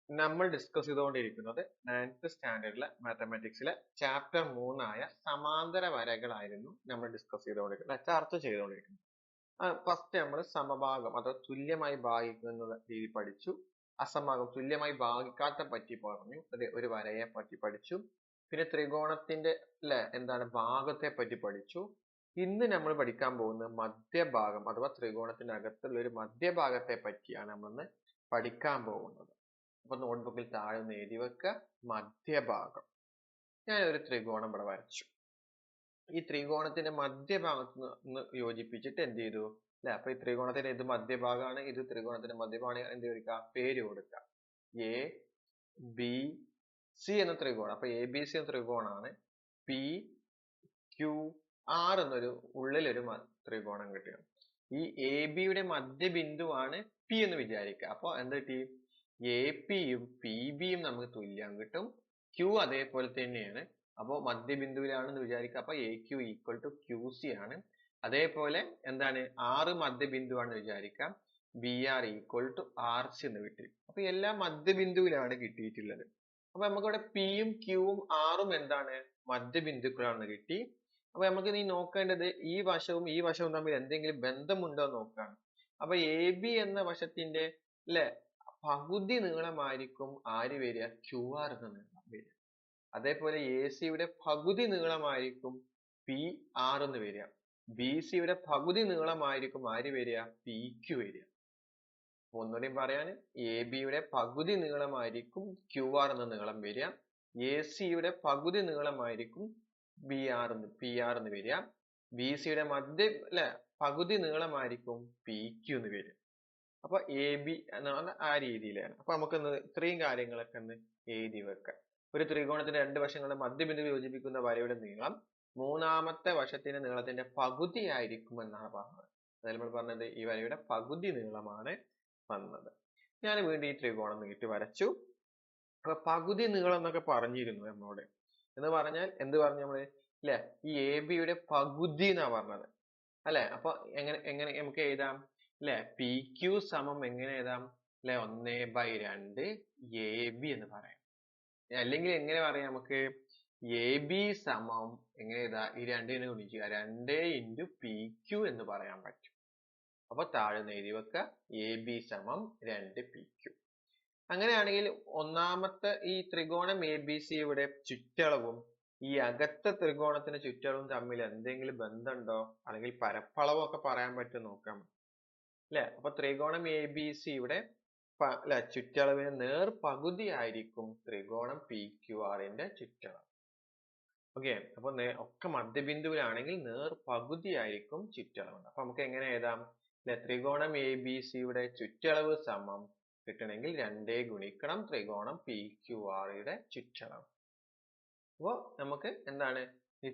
നമ്മൾ ഡിസ്കസ് ചെയ്തുകൊണ്ടിരിക്കുന്നത് 9th സ്റ്റാൻഡേർഡിലെ മാത്തമാറ്റിക്സിലെ chapter 3 സമാന്തര വരകളായിരുന്നു നമ്മൾ ഡിസ്കസ് ചെയ്തുകൊണ്ടിരിക്കുന്നത്, ചർച്ച ചെയ്തുകൊണ്ടിരിക്കുന്നത്. ഫസ്റ്റ് നമ്മൾ സമഭാഗം അഥവാ തുല്യമായി ഭാഗിക്കുന്ന രീതി പഠിച്ചു. അസമഭാഗം തുല്യമായി ഭാഗിക്കാത്ത പറ്റി പറഞ്ഞു, ഒരു വരയെ പറ്റി പഠിച്ചു. പിന്നെ ത്രികോണത്തിന്റെ എന്താണ് ഭാഗത്തെ പറ്റി പഠിച്ചു. ഇന്ന് നമ്മൾ പഠിക്കാൻ പോകുന്നത് മധ്യഭാഗം അഥവാ ത്രികോണത്തിന്റെ അകത്തുള്ള ഒരു മധ്യഭാഗത്തെ പറ്റിയാണ് നമ്മൾ പഠിക്കാൻ പോകുന്നത്. അപ്പൊ നോട്ട്ബുക്കിൽ താഴെ ഒന്ന് എഴുതി വെക്കുക, മധ്യഭാഗം. ഞാൻ ഒരു ത്രികോണം ഇവിടെ വരച്ചു. ഈ ത്രികോണത്തിന്റെ മധ്യഭാഗത്ത് നിന്ന് യോജിപ്പിച്ചിട്ട് എന്ത് ചെയ്തു അപ്പൊ ഈ ത്രികോണത്തിന്റെ ഇത് മധ്യഭാഗമാണ്, ഇത് ത്രികോണത്തിന്റെ മധ്യഭാഗമാണ്. എന്ത് കൊടുക്കുക? പേര് കൊടുക്കുക. എ ബി സി എന്ന ത്രികോണം. അപ്പൊ എ ബി സി എന്ന ത്രികോണാണ്. പി ക്യു ആർ എന്നൊരു ഉള്ളിലൊരു ത്രികോണം കിട്ടുക. ഈ എ ബിയുടെ മധ്യബിന്ദുവാണ് പി എന്ന് വിചാരിക്കുക. അപ്പൊ എന്ത് കിട്ടി? എ പിയും പി ബിയും നമുക്ക് തുല്യം കിട്ടും. ക്യു അതേപോലെ തന്നെയാണ്. അപ്പോൾ മധ്യബിന്ദുവിലാണെന്ന് വിചാരിക്കുക. അപ്പൊ A Q equal to Q C ആണ്. അതേപോലെ എന്താണ്? ആറ് മധ്യബിന്ദുവാണെന്ന് വിചാരിക്കാം. B R equal to R C എന്ന് കിട്ടി. അപ്പൊ എല്ലാം മധ്യബിന്ദുവിലാണ് കിട്ടിയിട്ടുള്ളത്. അപ്പൊ നമുക്കിവിടെ പിയും ക്യൂവും ആറും എന്താണ്? മധ്യബിന്ദുക്കളാണെന്ന് കിട്ടി. അപ്പൊ നമുക്ക് നീ നോക്കേണ്ടത് ഈ വശവും തമ്മിൽ എന്തെങ്കിലും ബന്ധമുണ്ടോ എന്ന് നോക്കാണ്. അപ്പൊ എ ബി എന്ന വശത്തിന്റെ പകുതി നീളമായിരിക്കും ആര് വരിക? ക്യു ആർ എന്ന നീളം വരിക. അതേപോലെ എ സിയുടെ പകുതി നീളമായിരിക്കും പി ആർ എന്ന് വരിക. ബി സിയുടെ പകുതി നീളമായിരിക്കും ആര് വരിക? പി ക്യു വരിക. ഒന്നുകൂടി പറയാൻ, എ ബിയുടെ പകുതി നീളമായിരിക്കും ക്യു ആർ എന്ന നീളം വരിക. എ സിയുടെ പകുതി നീളമായിരിക്കും പി ആർ എന്ന് വരിക. ബി സിയുടെ പകുതി നീളമായിരിക്കും പി ക്യു എന്ന് വരിക. അപ്പൊ എ ബി എന്നാണ് ആ രീതിയിലാണ്. അപ്പൊ നമുക്ക് ഇത്രയും കാര്യങ്ങളൊക്കെ ഒന്ന് എഴുതി വെക്കാം. ഒരു ത്രികോണത്തിന്റെ രണ്ട് വശങ്ങളുടെ മധ്യബിന്ദു യോജിപ്പിക്കുന്ന വരയുടെ നീളം മൂന്നാമത്തെ വശത്തിന്റെ നീളത്തിന്റെ പകുതി ആയിരിക്കും എന്നാണ് പറഞ്ഞത്. അതായത് നമ്മൾ പറഞ്ഞത് ഈ വരയുടെ പകുതി നീളമാണ് വന്നത്. ഞാൻ വീണ്ടും ഈ ത്രികോണം നീട്ടി വരച്ചു. അപ്പൊ പകുതി നീളം എന്നൊക്കെ പറഞ്ഞിരുന്നു നമ്മളോട്. എന്ന് പറഞ്ഞാൽ എന്ത് പറഞ്ഞു നമ്മള്? ഈ എ ബിയുടെ പകുതി എന്നാ പറഞ്ഞത് അല്ലെ. അപ്പൊ എങ്ങനെ നമുക്ക് എഴുതാം? പി ക്യു സമം എങ്ങനെ എഴുതാം? 1/2 എ ബി എന്ന് പറയാം. അല്ലെങ്കിൽ എങ്ങനെ പറയാം? നമുക്ക് എ ബി സമം എങ്ങനെ എഴുതാ? ഈ രണ്ടിനെ ഗുണിക്കുക, 2 ഇൻറ്റു പി ക്യു എന്ന് പറയാൻ പറ്റും. അപ്പൊ താഴെ എഴുതി വെക്കുക, എ ബി സമം 2 പി ക്യു. അങ്ങനെയാണെങ്കിൽ ഒന്നാമത്തെ ഈ ത്രികോണം എ ബി സിയുടെ ചുറ്റളവും ഈ അകത്തെ ത്രികോണത്തിന്റെ ചുറ്റളവും തമ്മിൽ എന്തെങ്കിലും ബന്ധമുണ്ടോ, അല്ലെങ്കിൽ പരപ്പളവൊക്കെ പറയാൻ പറ്റുമോ നോക്കാം. അപ്പൊ ത്രികോണം എ ബി സിയുടെ ചുറ്റളവിന് നേർ പകുതി ആയിരിക്കും ത്രികോണം പി ക്യു ആറിന്റെ ചുറ്റളവ്. ഓക്കെ, അപ്പൊ ഒക്കെ മധ്യബിന്ദുവിലാണെങ്കിൽ നേർ പകുതി ആയിരിക്കും ചുറ്റളവ്. അപ്പൊ നമുക്ക് എങ്ങനെ എഴുതാം? ത്രികോണം എ ബി സിയുടെ ചുറ്റളവ് സമം കിട്ടണമെങ്കിൽ 2 ഗുണിക്കണം ത്രികോണം പി ക്യു ആറിന്റെ ചുറ്റളവ്. അപ്പൊ നമുക്ക് എന്താണ്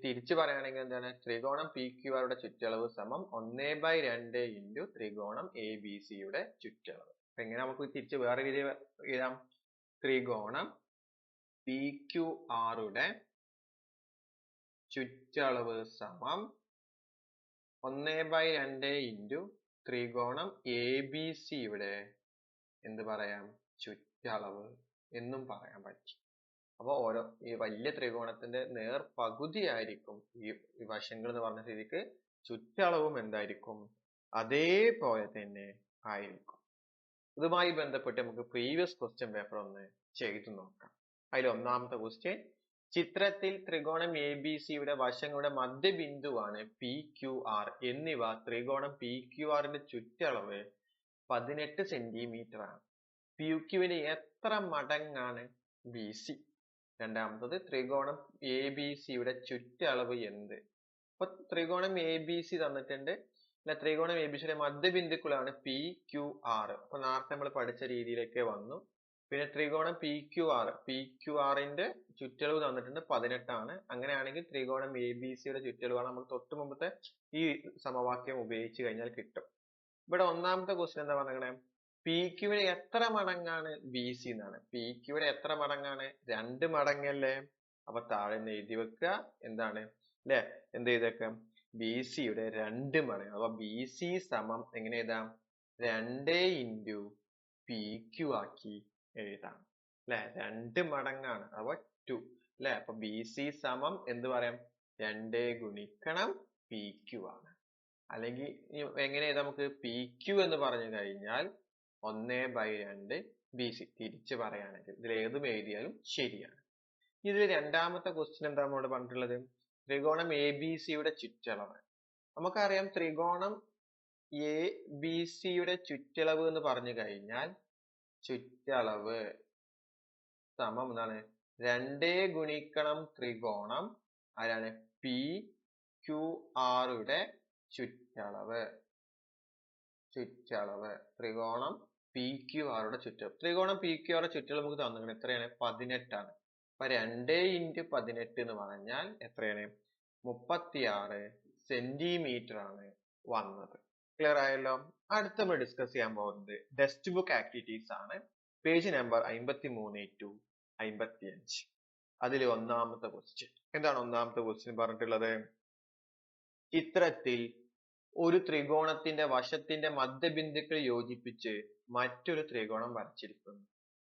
തിരിച്ചു പറയുകയാണെങ്കിൽ എന്താണ്? ത്രികോണം പി ക്യു ആറുടെ ചുറ്റളവ് സമം 1/2 ഇൻറ്റു ത്രികോണം എ ബി സിയുടെ ചുറ്റളവ്. അപ്പൊ എങ്ങനെ നമുക്ക് തിരിച്ച് വേറെ രീതി എഴുതാം? ത്രികോണം പി ക്യു ആറുടെ ചുറ്റളവ് സമം 1/2 ഇൻറ്റു ത്രികോണം എ ബി സിയുടെ എന്ത് പറയാം? ചുറ്റളവ് എന്നും പറയാൻ പറ്റും. അപ്പൊ ഈ വലിയ ത്രികോണത്തിന്റെ നേർ പകുതി ആയിരിക്കും ഈ വശങ്ങൾ എന്ന് പറഞ്ഞ സ്ഥിതിക്ക് ചുറ്റളവും എന്തായിരിക്കും? അതേപോലെ തന്നെ ആയിരിക്കും. ഇതുമായി ബന്ധപ്പെട്ട് നമുക്ക് പ്രീവിയസ് ക്വസ്റ്റ്യൻ പേപ്പർ ഒന്ന് ചെയ്തു നോക്കാം. അതിൽ ഒന്നാമത്തെ ക്വസ്റ്റ്യൻ, ചിത്രത്തിൽ ത്രികോണം എ ബി സിയുടെ വശങ്ങളുടെ മധ്യബിന്ദുവാണ് പി ക്യു ആർ എന്നിവ ത്രികോണം പി ക്യു ആറിന്റെ ചുറ്റളവ് 18 സെന്റിമീറ്റർ ആണ്. പി ക്യുവിന്റെ എത്ര മടങ്ങാണ് ബി സി? രണ്ടാമത്തത്, ത്രികോണം എ ബി സിയുടെ ചുറ്റളവ് എന്ത്? അപ്പൊ ത്രികോണം എ ബി സി തന്നിട്ടുണ്ട്. ത്രികോണം എ ബി സിയുടെ മധ്യബിന്ദുക്കളാണ് പി ക്യു ആർ. അപ്പൊ നേരത്തെ നമ്മൾ പഠിച്ച രീതിയിലേക്ക് വന്നു. പിന്നെ ത്രികോണം പി ക്യു ആറിന്റെ ചുറ്റളവ് തന്നിട്ടുണ്ട് 18 ആണ്. അങ്ങനെയാണെങ്കിൽ ത്രികോണം എ ബി സിയുടെ ചുറ്റളവാണ് നമ്മൾ തൊട്ട് മുമ്പത്തെ ഈ സമവാക്യം ഉപയോഗിച്ച് കഴിഞ്ഞാൽ കിട്ടും. ഇവിടെ ഒന്നാമത്തെ ക്വസ്റ്റ്യൻ എന്താ പറഞ്ഞത്? പി ക്യുവിന് എത്ര മടങ്ങാണ് ബി സി എന്നാണ്. പി ക്യുവിന് എത്ര മടങ്ങാണ്? 2 മടങ്ങല്ലേ. അപ്പൊ താഴെ എഴുതി വെക്കുക, എന്താണ് എന്ത് ചെയ്തേക്കാം? ബി സിയുടെ 2 മടങ്ങ്. അപ്പൊ ബി സി സമം എങ്ങനെ എഴുതാം? 2 ഇൻറ്റു പി ക്യു ആക്കി എഴുതാം. അല്ലെ? 2 മടങ്ങാണ്. അപ്പൊ 2 അല്ലെ? അപ്പൊ ബി സി സമം എന്ത് പറയാം? 2 ഗുണിക്കണം പി ക്യു ആണ്. അല്ലെങ്കിൽ എങ്ങനെ എഴുതാം നമുക്ക്? പി ക്യു എന്ന് പറഞ്ഞു കഴിഞ്ഞാൽ 1/2 ബി സി. തിരിച്ച് പറയുകയാണെങ്കിൽ ഇതിൽ ഏതും എഴുതിയാലും ശരിയാണ്. ഇതിൽ രണ്ടാമത്തെ ക്വസ്റ്റ്യൻ എന്താ നമ്മളോട് പറഞ്ഞിട്ടുള്ളത്? ത്രികോണം എ ബി സിയുടെ ചുറ്റളവ്. നമുക്കറിയാം ത്രികോണം എ ബി സിയുടെ ചുറ്റളവ് എന്ന് പറഞ്ഞു കഴിഞ്ഞാൽ ചുറ്റളവ് സമം എന്താണ്? 2 ഗുണിക്കണം ത്രികോണം ആരാണ്? പി ക്യു ആറുടെ ചുറ്റളവ്. ത്രികോണം പി ക്യു ആറുടെ ചുറ്റളവ്. ത്രികോണം പി ക്യു ആറുടെ ചുറ്റളവ് നമുക്ക് തന്നിട്ടുണ്ട്. എത്രയാണ്? 18 ആണ്. അപ്പൊ 2 × 18 എന്ന് പറഞ്ഞാൽ എത്രയാണ്? 36 സെന്റിമീറ്റർ ആണ് വന്നത്. ക്ലിയർ ആയല്ലോ? അടുത്ത നമ്മൾ ഡിസ്കസ് ചെയ്യാൻ പോകുന്നത് ടെക്സ്റ്റ് ബുക്ക് ആക്ടിവിറ്റീസ് ആണ്. Page number 53 to 55. അതിൽ ഒന്നാമത്തെ ക്വസ്റ്റ്യൻ എന്താണ്? ഒന്നാമത്തെ ക്വസ്റ്റ്യൻ പറഞ്ഞിട്ടുള്ളത്, ചിത്രത്തിൽ ഒരു ത്രികോണത്തിന്റെ വശത്തിന്റെ മധ്യബിന്ദുക്കൾ യോജിപ്പിച്ച് മറ്റൊരു ത്രികോണം വരച്ചിരിക്കുന്നു.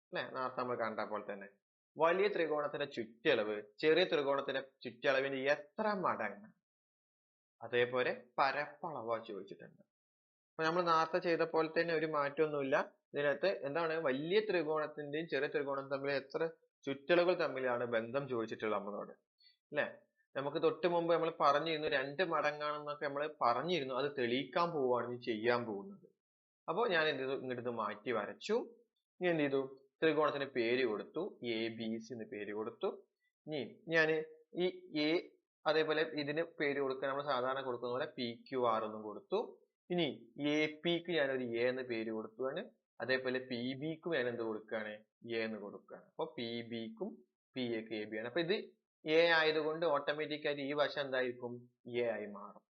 അല്ലെ? നേരത്തെ നമ്മൾ കണ്ട പോലെ തന്നെ വലിയ ത്രികോണത്തിന്റെ ചുറ്റളവ് ചെറിയ ത്രികോണത്തിന്റെ ചുറ്റളവിന് എത്ര മടങ്ങ്? അതേപോലെ പരപ്പളവ് ചോദിച്ചിട്ടുണ്ട്. അപ്പൊ നമ്മൾ നേരത്തെ ചെയ്ത പോലെ തന്നെ ഒരു മാറ്റമൊന്നുമില്ല. ഇതിനകത്ത് എന്താണ്? വലിയ ത്രികോണത്തിന്റെയും ചെറിയ ത്രികോണം തമ്മിൽ എത്ര ചുറ്റളവുകൾ തമ്മിലാണ് ബന്ധം ചോദിച്ചിട്ടുള്ളത് നമ്മളോട്. അല്ലെ? നമുക്ക് തൊട്ട് മുമ്പ് നമ്മൾ പറഞ്ഞിരുന്നു 2 മടങ്ങാണെന്നൊക്കെ നമ്മൾ പറഞ്ഞിരുന്നു. അത് തെളിയിക്കാൻ പോവുകയാണ് ചെയ്യാൻ പോകുന്നത്. അപ്പോൾ ഞാൻ എന്ത് ചെയ്തു? ഇങ്ങോട്ട് മാറ്റി വരച്ചു. ഇനി എന്ത് ചെയ്തു? ത്രികോണത്തിന് പേര് കൊടുത്തു. എ ബി സി എന്ന് പേര് കൊടുത്തു. ഇനി ഞാൻ ഈ എ അതേപോലെ ഇതിന് പേര് കൊടുക്കാൻ നമ്മൾ സാധാരണ കൊടുക്കുന്ന പോലെ പി ക്യു ആർ എന്നും കൊടുത്തു. ഇനി എ പിക്ക് ഞാനൊരു എ എന്ന് പേര് കൊടുക്കുകയാണ്. അതേപോലെ പി ബിക്കും ഞാൻ എന്ത് കൊടുക്കുകയാണ്? എ എന്ന് കൊടുക്കുകയാണ്. അപ്പൊ പി ബിക്കും പി എക്ക് എ ബി ആണ്. അപ്പൊ ഇത് എ ആയതുകൊണ്ട് ഓട്ടോമാറ്റിക് ആയിട്ട് ഈ വശം എന്തായിരിക്കും? എ ആയി മാറും.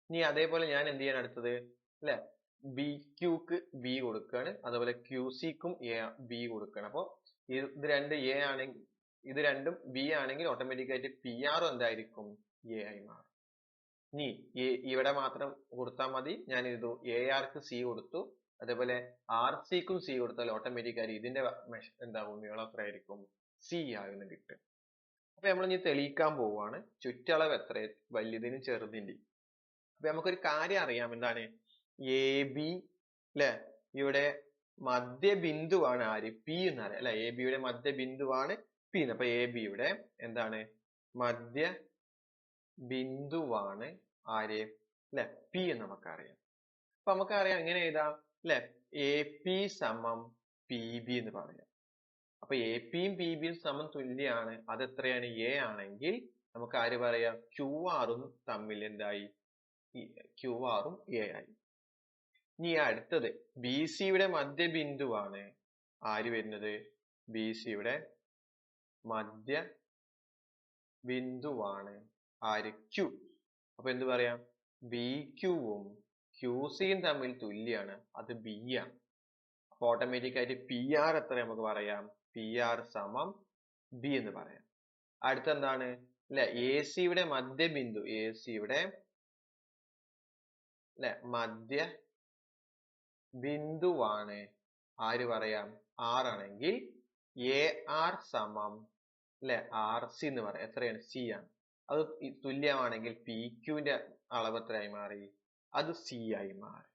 ഇനി അതേപോലെ ഞാൻ എന്ത് ചെയ്യാൻ അടുത്തത്? അല്ലെ? ബി ക്യൂക്ക് ബി കൊടുക്കുകയാണ്. അതുപോലെ ക്യു സിക്കും എ ബി കൊടുക്കുകയാണ്. അപ്പൊ ഇത് രണ്ട് എ ആണെങ്കിൽ ഇത് രണ്ടും ബി ആണെങ്കിൽ ഓട്ടോമാറ്റിക് ആയിട്ട് പി ആറും എന്തായിരിക്കും? എ ആയി മാറും. ഇനി ഇവിടെ മാത്രം കൊടുത്താൽ മതി. ഞാൻ ഇത് എ ആർക്ക് സി കൊടുത്തു. അതേപോലെ ആർ സിക്കും സി കൊടുത്താൽ ഓട്ടോമാറ്റിക് ആയി ഇതിന്റെ എന്താകും? നീളം എത്ര ആയിരിക്കും? സി ആകുന്ന കിട്ടും. അപ്പൊ നമ്മൾ ഇനി തെളിയിക്കാൻ പോവുകയാണ് ചുറ്റളവ് എത്ര വലുതിനും ചെറുതിന്റെയും. അപ്പൊ നമുക്കൊരു കാര്യം അറിയാം. എന്താണ്? എ ബി അല്ലെ? ഇവിടെ മധ്യബിന്ദുവാണ് ആര്? പി എന്ന് അറിയാം അല്ലെ? എ ബിയുടെ മധ്യബിന്ദുവാണ് പി എന്ന്. അപ്പൊ എ ബിയുടെ എന്താണ്? മധ്യ ബിന്ദുവാണ് ആര്? അല്ലെ? പി എന്ന് നമുക്കറിയാം. അപ്പൊ നമുക്കറിയാം എങ്ങനെ എഴുതാം? അല്ലെ? എ പി സമം പി ബി എന്ന് പറയാം. അപ്പൊ എ പിയും പി ബിയും സമം തുല്യാണ്. അത് എത്രയാണ്? എ ആണെങ്കിൽ നമുക്ക് ആര് പറയാം? ക്യു ആറും തമ്മിൽ എന്തായി? ക്യു ആറും എ ആയി. ഇനി അടുത്തത് ബി സിയുടെ മധ്യബിന്ദുവാണ് ആര് വരുന്നത്? ബി സിയുടെ മധ്യ ബിന്ദുവാണ് ആര്? ക്യു. അപ്പൊ എന്ത് പറയാം? ബി ക്യുവും ക്യു സിയും തമ്മിൽ തുല്യാണ്. അത് ബി ആണ്. അപ്പൊ ഓട്ടോമാറ്റിക് ആയിട്ട് പി ആർ എത്ര നമുക്ക് പറയാം? പി ആർ സമം ബി എന്ന് പറയാം. അടുത്തെന്താണ്? അല്ലെ? എ സിയുടെ മധ്യബിന്ദു, എ സിയുടെ അല്ലെ മധ്യ ബിന്ദുവാണ് ആര് പറയാം? ആർ ആണെങ്കിൽ എ ആർ സമം അല്ലെ ആർ സി എന്ന് പറയാം. എത്രയാണ്? സി ആണ്. അത് തുല്യമാണെങ്കിൽ പി ക്യൂവിന്റെ അളവ് എത്രയായി മാറി? അത് സി ആയി മാറി.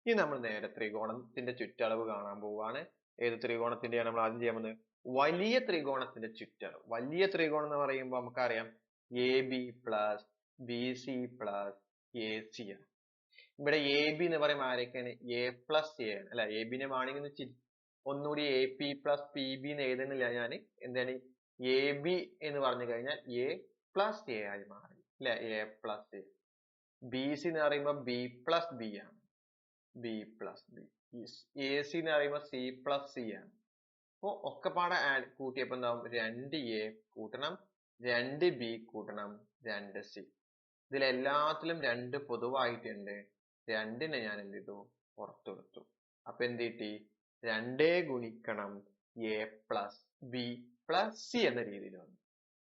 ഇനി നമ്മൾ നേരെ ത്രികോണത്തിന്റെ ചുറ്റളവ് കാണാൻ പോവാണ്. ഏത് ത്രികോണത്തിന്റെയാണ് നമ്മൾ ആദ്യം ചെയ്യാൻ പോകുന്നത്? വലിയ ത്രികോണത്തിന്റെ ചുറ്റളവ്. വലിയ ത്രികോണം എന്ന് പറയുമ്പോൾ നമുക്കറിയാം A B plus B C plus A C ആണ്. ഇവിടെ എ ബി എന്ന് പറയുമ്പോൾ ആരൊക്കെയാണ്? എ പ്ലസ് എ ആണ് അല്ലെ? എ ബിനെ വേണമെങ്കിൽ ഒന്നുകൂടി A P plus P B എന്ന് എഴുതുന്നില്ല ഞാൻ. എന്താണ്? എ ബി എന്ന് പറഞ്ഞു കഴിഞ്ഞാൽ എ പ്ലസ് എ ആയി മാറി അല്ലെ? A plus A. B C എന്ന് പറയുമ്പോൾ ബി പ്ലസ് ബി ആണ്. B plus B. A C എന്ന് പറയുമ്പോൾ സി പ്ലസ് സി ആണ്. അപ്പൊ ഒക്കെപ്പാടെ കൂട്ടിയപ്പോ എന്താവും? 2a കൂട്ടണം 2b കൂട്ടണം 2c. ഇതിലെല്ലാത്തിലും 2 പൊതുവായിട്ടുണ്ട്. 2നെ ഞാൻ എന്ത് ചെയ്തു? പുറത്തെടുത്തു. അപ്പൊ എന്ത് കിട്ടി? 2 ഗുണിക്കണം a plus B plus C എന്ന രീതിയിൽ വന്നു.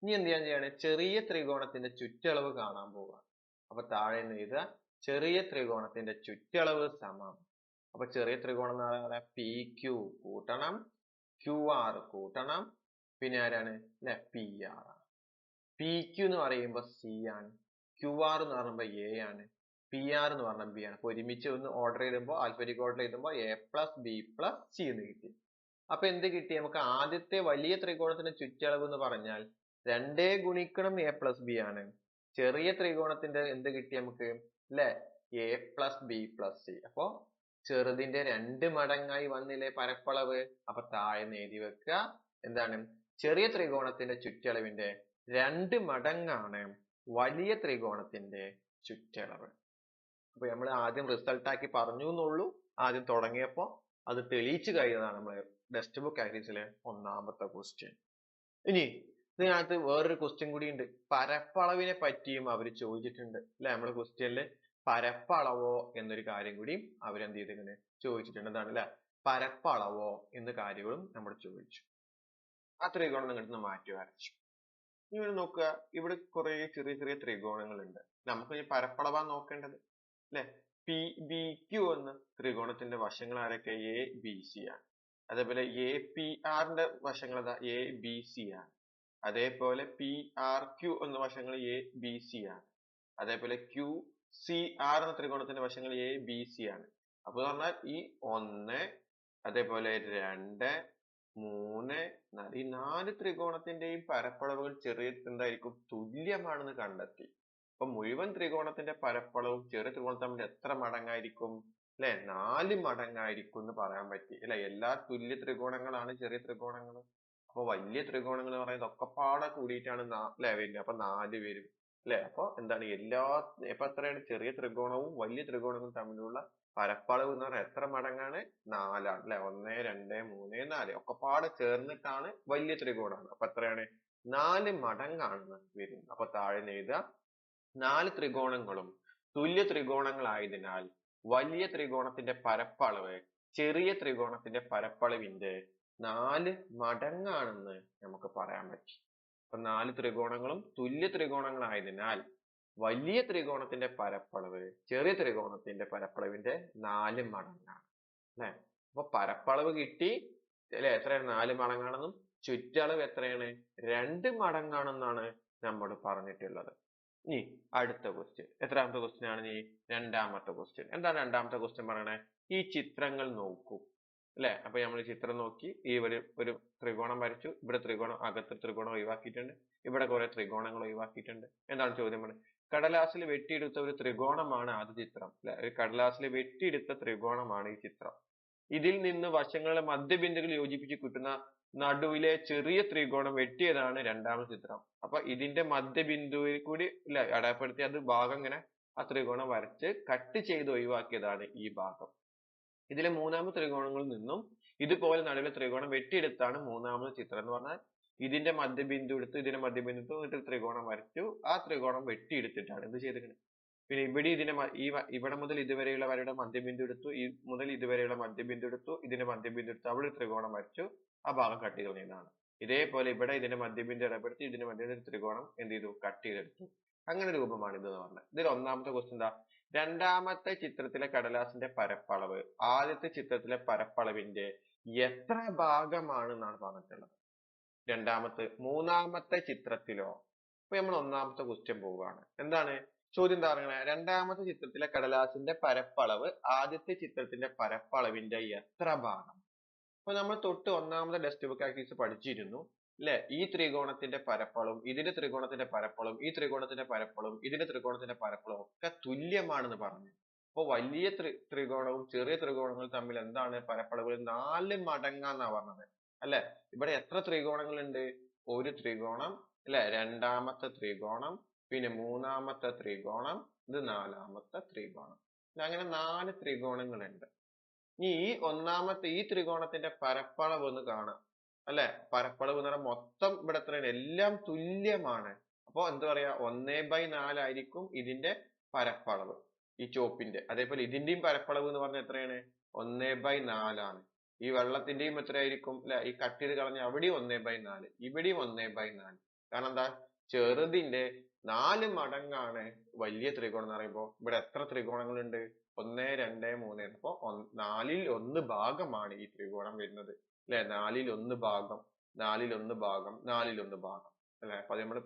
ഇനി എന്ത് ചെയ്യാണ്? ചെറിയ ത്രികോണത്തിന്റെ ചുറ്റളവ് കാണാൻ പോവുക. അപ്പൊ താഴെ നിന്ന് എഴുതുക ചെറിയ ത്രികോണത്തിന്റെ ചുറ്റളവ് സമം. അപ്പൊ ചെറിയ ത്രികോണം എന്ന് പറഞ്ഞാൽ പി ക്യു കൂട്ടണം QR കൂട്ടണം. പിന്നെ ആരാണ് അല്ലെ PR ആണ്. PQ എന്ന് പറയുമ്പോൾ C ആണ്. QR എന്ന് പറയുമ്പോൾ A ആണ്. PR എന്ന് പറഞ്ഞാൽ B ആണ്. അപ്പൊ ഒരുമിച്ച് ഒന്ന് ഓർഡർ ചെയ്തുമ്പോൾ ആൽഫബറ്റിക് ഓർഡർ ചെയ്തുമ്പോൾ A+B+C എന്ന് കിട്ടി. അപ്പൊ എന്ത് കിട്ടി നമുക്ക്? ആദ്യത്തെ വലിയ ത്രികോണത്തിന്റെ ചുറ്റളവ് എന്ന് പറഞ്ഞാൽ 2 ഗുണിക്കണം A+B ആണ്. ചെറിയ ത്രികോണത്തിന്റെ എന്ത് കിട്ടി നമുക്ക് അല്ലെ? A+B+C. അപ്പൊ ചെറുതിന്റെ 2 മടങ്ങായി വന്നില്ലേ പരപ്പളവ്? അപ്പൊ താഴെ എഴുതി വെക്കുക. എന്താണ്? ചെറിയ ത്രികോണത്തിന്റെ ചുറ്റളവിന്റെ 2 മടങ്ങാണ് വലിയ ത്രികോണത്തിന്റെ ചുറ്റളവ്. അപ്പൊ നമ്മൾ ആദ്യം റിസൾട്ട് ആക്കി പറഞ്ഞു എന്നുള്ളൂ. ആദ്യം തുടങ്ങിയപ്പോ അത് തെളിയിച്ചു കഴിഞ്ഞതാണ് നമ്മളെ ടെക്സ്റ്റ് ബുക്ക് ആക്ടിവിറ്റിയിലെ ഒന്നാമത്തെ ക്വസ്റ്റ്യൻ. ഇനി ഇതിനകത്ത് വേറൊരു ക്വസ്റ്റ്യൻ കൂടി ഉണ്ട്. പരപ്പളവിനെ പറ്റിയും അവർ ചോദിച്ചിട്ടുണ്ട് അല്ലെ? നമ്മുടെ ക്വസ്റ്റ്യനില് പരപ്പളവോ എന്നൊരു കാര്യം കൂടി അവരെന്ത് ചെയ്തിങ്ങനെ ചോദിച്ചിട്ടുണ്ട്. എന്താണ് അല്ലെ? പരപ്പളവോ എന്ന കാര്യങ്ങളും നമ്മൾ ചോദിച്ചു. ആ ത്രികോണം നിങ്ങളുടെ മാറ്റി വരച്ചു. ഇവിടെ നോക്കുക, ഇവിടെ കുറെ ചെറിയ ചെറിയ ത്രികോണങ്ങൾ ഉണ്ട്. നമുക്ക് ഈ പരപ്പളവാ നോക്കേണ്ടത് അല്ലെ? PBQ എന്ന ത്രികോണത്തിന്റെ വശങ്ങൾ ആരൊക്കെ? ABC ആണ്. അതേപോലെ APR ന്റെ വശങ്ങൾ ഏതാ? ABC ആണ്. അതേപോലെ PRQ എന്ന വശങ്ങൾ ABC ആണ്. അതേപോലെ QCR എന്ന ത്രികോണത്തിന്റെ വശങ്ങൾ ABC ആണ്. അപ്പൊ പറഞ്ഞാൽ ഈ 1, അതേപോലെ 2, 3, 4 ഈ 4 ത്രികോണത്തിന്റെയും പരപ്പളവുകൾ ചെറിയ എന്തായിരിക്കും? തുല്യമാണെന്ന് കണ്ടെത്തി. അപ്പൊ മുഴുവൻ ത്രികോണത്തിന്റെ പരപ്പളവും ചെറിയ ത്രികോണം തമ്മിൽ എത്ര മടങ്ങായിരിക്കും അല്ലെ? 4 മടങ്ങായിരിക്കും എന്ന് പറയാൻ പറ്റി അല്ലെ? എല്ലാ തുല്യ ത്രികോണങ്ങളാണ് ചെറിയ ത്രികോണങ്ങൾ. അപ്പൊ വലിയ ത്രികോണങ്ങൾ എന്ന് പറയുന്നത് ഒക്കെപ്പാടെ കൂടിയിട്ടാണ് അല്ലെ വരുന്നത്. അപ്പൊ 4 വരും അല്ലെ? അപ്പൊ എന്താണ് ഇപ്പൊ എത്രയാണ്? ചെറിയ ത്രികോണവും വലിയ ത്രികോണവും തമ്മിലുള്ള പരപ്പളവ് എന്ന് പറഞ്ഞാൽ എത്ര മടങ്ങാണ്? 4 ആണ് അല്ലെ? 1, 2, 3, 4 ഒക്കെപ്പാടെ ചേർന്നിട്ടാണ് വലിയ ത്രികോണമാണ്. അപ്പൊ എത്രയാണ്? 4 മടങ്ങാണ് വരുന്നത്. അപ്പൊ താഴെ എഴുതുക, 4 ത്രികോണങ്ങളും തുല്യ ത്രികോണങ്ങളായതിനാൽ വലിയ ത്രികോണത്തിന്റെ പരപ്പളവ് ചെറിയ ത്രികോണത്തിന്റെ പരപ്പളവിന്റെ 4 മടങ്ങാണെന്ന് നമുക്ക് പറയാൻ പറ്റും. അപ്പൊ 4 ത്രികോണങ്ങളും തുല്യ ത്രികോണങ്ങളായതിനാൽ വലിയ ത്രികോണത്തിന്റെ പരപ്പളവ് ചെറിയ ത്രികോണത്തിന്റെ പരപ്പളവിന്റെ 4 മടങ്ങാണ് അല്ലെ? അപ്പൊ പരപ്പളവ് കിട്ടി അല്ലെ? എത്രയാണ്? 4 മടങ്ങാണെന്നും ചുറ്റളവ് എത്രയാണ്? 2 മടങ്ങാണെന്നാണ് നമ്മൾ പറഞ്ഞിട്ടുള്ളത്. ഇനി അടുത്ത ക്വസ്റ്റ്യൻ, എത്രാമത്തെ ക്വസ്റ്റ്യൻ ആണ്? ഈ രണ്ടാമത്തെ ക്വസ്റ്റ്യൻ. എന്താണ് രണ്ടാമത്തെ ക്വസ്റ്റ്യൻ പറയണേ? ഈ ചിത്രങ്ങൾ നോക്കൂ അല്ലെ? അപ്പൊ നമ്മൾ ചിത്രം നോക്കി ഈ ഒരു ത്രികോണം വരച്ചു. ഇവിടെ ത്രികോണം, അകത്ത് ത്രികോണം ഒഴിവാക്കിയിട്ടുണ്ട്. ഇവിടെ കുറെ ത്രികോണങ്ങൾ ഒഴിവാക്കിയിട്ടുണ്ട്. എന്താണ് ചോദ്യം പറഞ്ഞത്? കടലാസിൽ വെട്ടിയെടുത്ത ഒരു ത്രികോണമാണ് ആദ്യ ചിത്രം അല്ലെ? ഒരു കടലാസിൽ വെട്ടിയെടുത്ത ത്രികോണമാണ് ഈ ചിത്രം. ഇതിൽ നിന്ന് വശങ്ങളുടെ മധ്യബിന്ദുകൾ യോജിപ്പിച്ച് കിട്ടുന്ന നടുവിലെ ചെറിയ ത്രികോണം വെട്ടിയതാണ് രണ്ടാമത്തെ ചിത്രം. അപ്പൊ ഇതിന്റെ മധ്യബിന്ദുവിൽ കൂടി അല്ലെ അടയാളപ്പെടുത്തി അത് ഭാഗം ഇങ്ങനെ ആ ത്രികോണം വരച്ച് കട്ട് ചെയ്ത് ഒഴിവാക്കിയതാണ് ഈ ഭാഗം. ഇതിലെ മൂന്നാമത്തെ ത്രികോണങ്ങളിൽ നിന്നും ഇതുപോലെ നടുവിലെ ത്രികോണം വെട്ടിയെടുത്താണ് മൂന്നാമത്തെ ചിത്രം. എന്ന് പറഞ്ഞാൽ ഇതിന്റെ മധ്യബിന്ദു എടുത്ത് ഇതിന്റെ മധ്യബിന്ദു എന്നിട്ട് ത്രികോണം വരച്ചു. ആ ത്രികോണം വെട്ടിയെടുത്തിട്ടാണ് എന്ത് ചെയ്തിരിക്കുന്നത്? പിന്നെ ഇവിടെ ഇവിടെ മുതൽ ഇതുവരെയുള്ള വരയുടെ മധ്യബിന്ദു എടുത്തു, മുതൽ ഇതുവരെയുള്ള മധ്യബിന്ദു എടുത്തു, ഇതിന്റെ മധ്യബിന്ദു എടുത്തു, അവിടെ ത്രികോണം വരച്ചു, ആ ഭാഗം കട്ട് ചെയ്ത് കളയുന്നതാണ്. ഇതേപോലെ ഇവിടെ ഇതിന്റെ മധ്യബിന്ദു ഇടപെടുത്തി ഇതിന്റെ മധ്യബിന്ദു ത്രികോണം എന്ത് ചെയ്തു? കട്ട് ചെയ്തെടുത്തു. അങ്ങനെ രൂപമാണ് ഇത് എന്ന് പറഞ്ഞത്. ഇതിൽ ഒന്നാമത്തെ ക്വസ്റ്റ്യൻ എന്താ? രണ്ടാമത്തെ ചിത്രത്തിലെ കടലാസിന്റെ പരപ്പളവ് ആദ്യത്തെ ചിത്രത്തിലെ പരപ്പളവിന്റെ എത്ര ഭാഗമാണെന്നാണ് പറഞ്ഞിട്ടുള്ളത്. മൂന്നാമത്തെ ചിത്രത്തിലോ? അപ്പൊ നമ്മൾ ഒന്നാമത്തെ ക്വസ്റ്റ്യൻ പോവുകയാണ്. എന്താണ് ചോദ്യം? എന്താ പറയുക? രണ്ടാമത്തെ ചിത്രത്തിലെ കടലാസിന്റെ പരപ്പളവ് ആദ്യത്തെ ചിത്രത്തിന്റെ പരപ്പളവിന്റെ എത്ര ഭാഗം? അപ്പൊ നമ്മൾ തൊട്ട് ഒന്നാമത്തെ ടെക്സ്റ്റ് ബുക്ക് ആക്ടിവിറ്റീസ് പഠിച്ചിരുന്നു അല്ലെ? ഈ ത്രികോണത്തിന്റെ പരപ്പളവും ഇതിന്റെ ത്രികോണത്തിന്റെ പരപ്പളവും ഈ ത്രികോണത്തിന്റെ പരപ്പളവും ഇതിന്റെ ത്രികോണത്തിന്റെ പരപ്പളവും ഒക്കെ തുല്യമാണെന്ന് പറഞ്ഞു. അപ്പൊ വലിയ ത്രികോണവും ചെറിയ ത്രികോണങ്ങളും തമ്മിൽ എന്താണ് പരപ്പളവ്? 4 മടങ്ങാന്നാ പറഞ്ഞത് അല്ലെ? ഇവിടെ എത്ര ത്രികോണങ്ങൾ ഉണ്ട്? ഒരു ത്രികോണം അല്ലെ? രണ്ടാമത്തെ ത്രികോണം, പിന്നെ മൂന്നാമത്തെ ത്രികോണം, ഇത് നാലാമത്തെ ത്രികോണം. അങ്ങനെ 4 ത്രികോണങ്ങൾ ഉണ്ട്. ഈ ഒന്നാമത്തെ ഈ ത്രികോണത്തിന്റെ പരപ്പളവ് ഒന്ന് കാണാം അല്ലെ? പരപ്പളവ് എന്ന് പറഞ്ഞാൽ മൊത്തം ഇവിടെ എത്രയാണ്? എല്ലാം തുല്യമാണ്. അപ്പൊ എന്താ പറയാ? 1/4 ആയിരിക്കും ഇതിന്റെ പരപ്പളവ് ഈ ചോപ്പിന്റെ. അതേപോലെ ഇതിന്റെയും പരപ്പളവ് എന്ന് പറഞ്ഞാൽ എത്രയാണ്? 1/4 ആണ്. ഈ വെള്ളത്തിന്റെയും എത്രയായിരിക്കും അല്ലെ? ഈ കട്ട് ചെയ്ത് കളഞ്ഞ അവിടെയും 1/4, ഇവിടെയും 1/4. കാരണം എന്താ? ചെറുതിന്റെ 4 മടങ്ങാണ് വലിയ ത്രികോണം എന്ന് പറയുമ്പോൾ ഇവിടെ എത്ര ത്രികോണങ്ങൾ ഉണ്ട്? 1, 2, 3. അപ്പൊ 4ൽ 1 ഭാഗമാണ് ഈ ത്രികോണം വരുന്നത്. അല്ലെ? 1/4 ഭാഗം 1/4 ഭാഗം 1/4 ഭാഗം അല്ലെ? അപ്പൊ അത് നമ്മൾ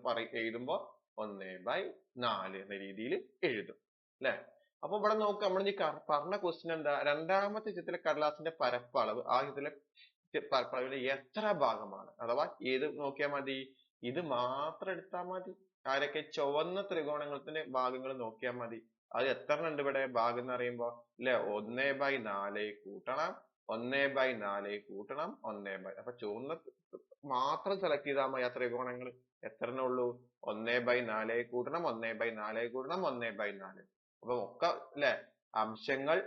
എഴുതുമ്പോ 1/4 എന്ന രീതിയിൽ എഴുതും അല്ലെ? അപ്പൊ ഇവിടെ നോക്ക്, നമ്മൾ ഈ പറഞ്ഞ ക്വസ്റ്റ്യൻ എന്താ? രണ്ടാമത്തെ ചിത്രത്തിലെ കടലാസിന്റെ പരപ്പളവ് ആ ചിത്രത്തിലെ പരപ്പളവിന്റെ എത്ര ഭാഗമാണ്? അഥവാ ഏത് നോക്കിയാൽ മതി? ഇത് മാത്രം എടുത്താൽ മതി. ആരൊക്കെ? ചുവന്ന ത്രികോണങ്ങളുടെ ഭാഗങ്ങൾ നോക്കിയാൽ മതി. അത് എത്ര ഉണ്ട് ഇവിടെ ഭാഗം എന്ന് പറയുമ്പോ? അല്ലെ? 1/4 കൂട്ടണം 1/4 കൂട്ടണം 1/, അപ്പൊ ചുവന്ന മാത്രം സെലക്ട് ചെയ്താൽ മതി. ആ ത്രികോണങ്ങൾ എത്ര ഉള്ളൂ? 1/4 കൂട്ടണം 1/4 കൂട്ടണം 1/4. അപ്പൊ ഒക്കെ അല്ലെ അംശങ്ങൾ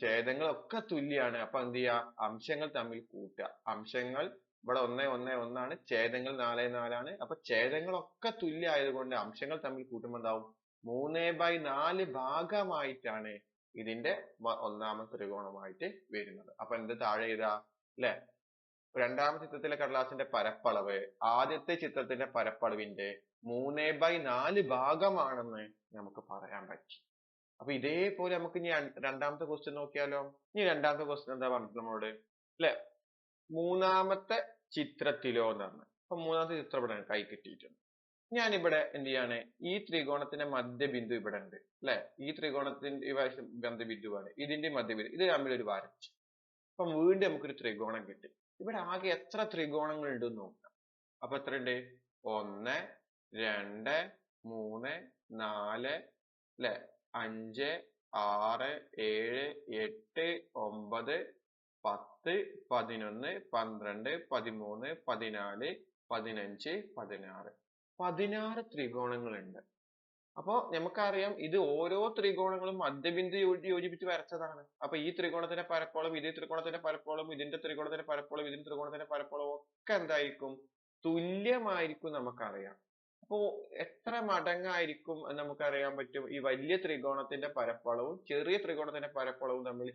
ഛേദങ്ങൾ ഒക്കെ തുല്യാണ്. അപ്പൊ എന്ത് ചെയ്യാ? അംശങ്ങൾ തമ്മിൽ കൂട്ടുക. അംശങ്ങൾ ഇവിടെ 1 1 1 ആണ്, ഛേദങ്ങൾ 4 4 ആണ്. അപ്പൊ ഛേദങ്ങളൊക്കെ തുല്യമായതുകൊണ്ട് അംശങ്ങൾ തമ്മിൽ കൂട്ടുമ്പോൾ എന്താവും? 3/4 ഭാഗമായിട്ടാണ് ഇതിന്റെ ഒന്നാമത്തെ ത്രികോണമായിട്ട് വരുന്നത്. അപ്പൊ എന്ത് താഴെ എഴുതാ? അല്ലെ? രണ്ടാമത്തെ ചിത്രത്തിലെ കടലാസിന്റെ പരപ്പളവ് ആദ്യത്തെ ചിത്രത്തിന്റെ പരപ്പളവിന്റെ 3/4 ഭാഗമാണെന്ന് നമുക്ക് പറയാൻ പറ്റി. അപ്പൊ ഇതേപോലെ നമുക്ക് ഇനി രണ്ടാമത്തെ ക്വസ്റ്റ്യൻ നോക്കിയാലോ? ഇനി രണ്ടാമത്തെ ക്വസ്റ്റ്യൻ എന്താ പറഞ്ഞിട്ട് നമ്മളോട്? അല്ലെ? മൂന്നാമത്തെ ചിത്രത്തിലോ എന്നാണ്. അപ്പൊ മൂന്നാമത്തെ ചിത്രം ഇവിടെ കൈ കിട്ടിയിട്ടുണ്ട്. ഞാനിവിടെ എന്ത് ചെയ്യാണ്? ഈ ത്രികോണത്തിന്റെ മധ്യബിന്ദു ഇവിടെ ഉണ്ട് അല്ലെ? ഈ ത്രികോണത്തിന്റെ മധ്യബിന്ദുവാണ്, ഇതിന്റെ മധ്യബിന്ദു, ഇത് തമ്മിൽ ഒരു വരച്ചു. അപ്പൊ വീണ്ടും നമുക്കൊരു ത്രികോണം കിട്ടി. ഇവിടെ ആകെ എത്ര ത്രികോണങ്ങൾ ഉണ്ടെന്ന് നോക്കാം. അപ്പൊ എത്ര ഉണ്ട്? 1 2 3 4 അല്ലെ? 5 6 7 8 9 10 11 12 13 14 15 16 16 ത്രികോണങ്ങൾ ഉണ്ട്. അപ്പൊ നമുക്കറിയാം ഇത് ഓരോ ത്രികോണങ്ങളും മധ്യബിന്ദു യോജിപ്പിച്ച് വരച്ചതാണ്. അപ്പൊ ഈ ത്രികോണത്തിന്റെ പരപ്പളവും ഇതേ ത്രികോണത്തിന്റെ പരപ്പളവും ഇതിന്റെ ത്രികോണത്തിന്റെ പരപ്പളവും ഇതിന്റെ ത്രികോണത്തിന്റെ പരപ്പളവും ഒക്കെ എന്തായിരിക്കും? തുല്യമായിരിക്കും നമുക്കറിയാം. അപ്പോ എത്ര മടങ്ങായിരിക്കും എന്ന് നമുക്കറിയാൻ പറ്റും? ഈ വലിയ ത്രികോണത്തിന്റെ പരപ്പളവും ചെറിയ ത്രികോണത്തിന്റെ പരപ്പളവും തമ്മിൽ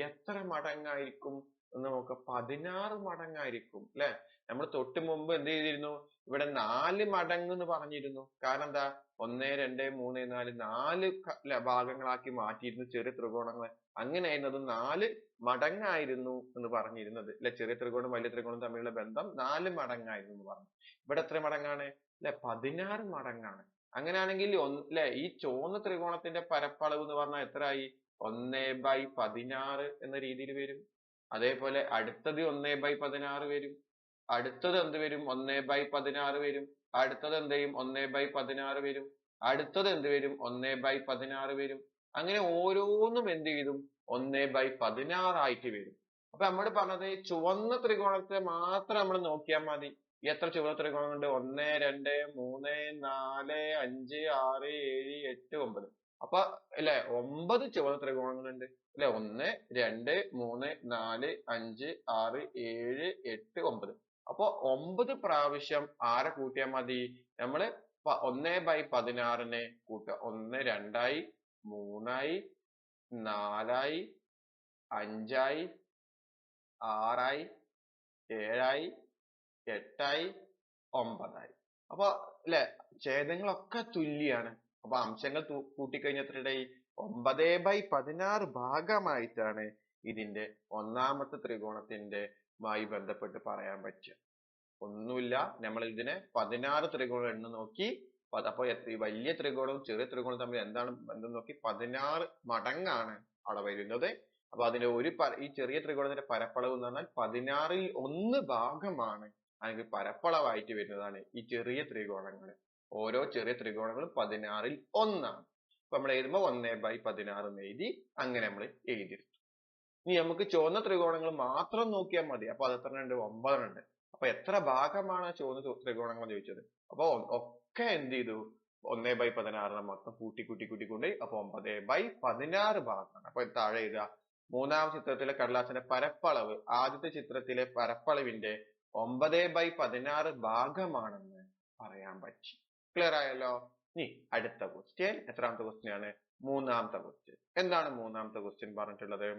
എത്ര മടങ്ങായിരിക്കും എന്ന് നമുക്ക് 16 മടങ്ങായിരിക്കും അല്ലെ? നമ്മൾ തൊട്ട് മുമ്പ് എന്ത് ചെയ്തിരുന്നു? ഇവിടെ 4 മടങ്ങ് എന്ന് പറഞ്ഞിരുന്നു. കാരണം എന്താ? 1 2 3 4 4 ഭാഗങ്ങളാക്കി മാറ്റിയിരുന്നു ചെറിയ ത്രികോണങ്ങളെ. അങ്ങനെയായിരുന്നു അത് 4 മടങ്ങായിരുന്നു എന്ന് പറഞ്ഞിരുന്നത് അല്ലെ? ചെറിയ ത്രികോണം വലിയ ത്രികോണം തമ്മിലുള്ള ബന്ധം 4 മടങ്ങായിരുന്നു എന്ന് പറഞ്ഞു. ഇവിടെ എത്ര മടങ്ങാണ്? അല്ലെ? 16 മടങ്ങാണ്. അങ്ങനെയാണെങ്കിൽ അല്ലെ ഈ ചുവന്ന ത്രികോണത്തിന്റെ പരപ്പളവ് എന്ന് പറഞ്ഞാൽ എത്രയായി? 1/16 എന്ന രീതിയിൽ വരും. അതേപോലെ അടുത്തത് 1/16 വരും. അടുത്തത് എന്ത് വരും? 1/16 വരും. അടുത്തത് എന്ത് ചെയ്യും? 1/16 വരും. അടുത്തത് എന്ത് വരും? 1/16 വരും. അങ്ങനെ ഓരോന്നും എന്ത് ചെയ്യും? 1/16 ആയിട്ട് വരും. അപ്പൊ നമ്മൾ പറഞ്ഞത് ചുവന്ന ത്രികോണത്തെ മാത്രം നമ്മൾ നോക്കിയാൽ മതി. എത്ര ചുവന്ന ത്രികോണങ്ങളുണ്ട്? 1 2 3 4 5 6 7 8 9. അപ്പൊ അല്ലെ 9 ചുവന്ന ത്രികോണങ്ങളുണ്ട് അല്ലെ? 1 2 3 4 5 6 7 8 9. അപ്പൊ 9 പ്രാവശ്യം ആരെ കൂട്ടിയാൽ മതി? നമ്മള് 1/16 കൂട്ടുക. 1 2 3 4 5 6 7 8 9. അപ്പൊ അല്ലെ ഛേദങ്ങളൊക്കെ തുല്യാണ്. അപ്പൊ അംശങ്ങൾ കൂട്ടിക്കഴിഞ്ഞാൽ എത്രയായി? 9/16 ഭാഗമായിട്ടാണ് ഇതിന്റെ ഒന്നാമത്തെ ത്രികോണത്തിന്റെ മായി ബന്ധപ്പെട്ട് പറയാൻ പറ്റുക. ഒന്നുമില്ല, നമ്മൾ ഇതിനെ 16 ത്രികോണം എണ്ണ നോക്കി. അപ്പൊ വലിയ ത്രികോണവും ചെറിയ ത്രികോണവും തമ്മിൽ എന്താണ് ബന്ധം നോക്കി? 16 മടങ്ങാണ് അവിടെ വരുന്നത്. അപ്പൊ അതിന്റെ ഈ ചെറിയ ത്രികോണത്തിന്റെ പരപ്പളവ് എന്ന് പറഞ്ഞാൽ 16ൽ 1 ഭാഗമാണ് അല്ലെങ്കിൽ പരപ്പളവായിട്ട് വരുന്നതാണ് ഈ ചെറിയ ത്രികോണങ്ങൾ. ഓരോ ചെറിയ ത്രികോണങ്ങളും 16ൽ 1 ആണ്. അപ്പൊ നമ്മൾ എഴുതുമ്പോൾ 1/16 എന്ന് എഴുതി. അങ്ങനെ നമ്മൾ എഴുതിയെടുത്തു. ഇനി നമുക്ക് ചുവന്ന ത്രികോണങ്ങൾ മാത്രം നോക്കിയാൽ മതി. അപ്പൊ അത് എത്ര ഉണ്ട്? 9 ഉണ്ട്. അപ്പൊ എത്ര ഭാഗമാണ് ചുവന്ന ത്രികോണങ്ങൾ എന്ന് ചോദിച്ചത്? അപ്പൊ ഒക്കെ എന്ത് ചെയ്തു? 1/16 മൊത്തം കൂട്ടിക്കൊണ്ട് അപ്പൊ 9/16 ഭാഗമാണ്. അപ്പൊ താഴെ എഴുതുക. മൂന്നാമത്തെ ചിത്രത്തിലെ കടലാസിന്റെ പരപ്പളവ് ആദ്യത്തെ ചിത്രത്തിലെ പരപ്പളവിന്റെ 9/16 ഭാഗമാണെന്ന് പറയാൻ പറ്റി. ക്ലിയർ ആയല്ലോ? ഇനി അടുത്ത ക്വസ്റ്റ്യൻ എത്രാമത്തെ ക്വസ്റ്റ്യൻ ആണ്? മൂന്നാമത്തെ ക്വസ്റ്റ്യൻ. എന്താണ് മൂന്നാമത്തെ ക്വസ്റ്റ്യൻ പറഞ്ഞിട്ടുള്ളത്?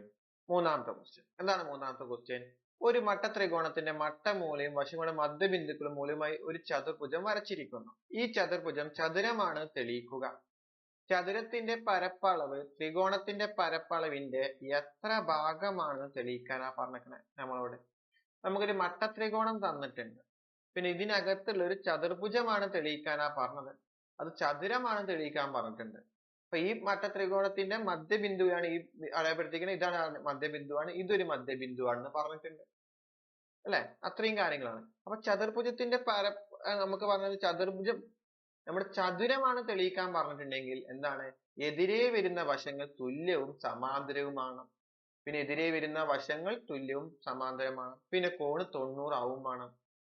മൂന്നാമത്തെ ക്വസ്റ്റ്യൻ എന്താണ്? മൂന്നാമത്തെ ക്വസ്റ്റ്യൻ ഒരു മട്ടത്രികോണത്തിന്റെ മട്ടമൂലയും വശങ്ങളുടെ മധ്യബിന്ദുക്കളും മൂലമായി ഒരു ചതുർഭുജം വരച്ചിരിക്കുന്നു. ഈ ചതുർഭുജം ചതുരമാണ് തെളിയിക്കുക. ചതുരത്തിന്റെ പരപ്പളവ് ത്രികോണത്തിന്റെ പരപ്പളവിന്റെ എത്ര ഭാഗമാണെന്ന് തെളിയിക്കാനാ പറഞ്ഞേക്കണേ നമ്മളോട്. നമുക്കൊരു മട്ടത്രികോണം തന്നിട്ടുണ്ട്. പിന്നെ ഇതിനകത്തുള്ള ഒരു ചതുർഭുജമാണ് തെളിയിക്കാനാ പറഞ്ഞത്. അത് ചതുരമാണ് തെളിയിക്കാൻ പറഞ്ഞിട്ടുണ്ട്. അപ്പൊ ഈ മട്ടത്രികോണത്തിന്റെ മധ്യബിന്ദുവാണ് ഈ അടയാളപ്പെടുത്തിയിരിക്കുന്നത്. ഇതാണ് മധ്യബിന്ദുവാണ്, ഇതൊരു മധ്യബിന്ദുവാണെന്ന് പറഞ്ഞിട്ടുണ്ട് അല്ലെ. അത്രയും കാര്യങ്ങളാണ്. അപ്പൊ ചതുർഭുജത്തിന്റെ നമുക്ക് പറഞ്ഞത് ചതുർഭുജം നമ്മുടെ ചതുരമാണ് തെളിയിക്കാൻ പറഞ്ഞിട്ടുണ്ടെങ്കിൽ എന്താണ്, എതിരെ വരുന്ന വശങ്ങൾ തുല്യവും സമാന്തരവുമാണ്. പിന്നെ എതിരെ വരുന്ന വശങ്ങൾ തുല്യവും സമാന്തരമാണ്. പിന്നെ കോണ് 90 ആവും വേണം.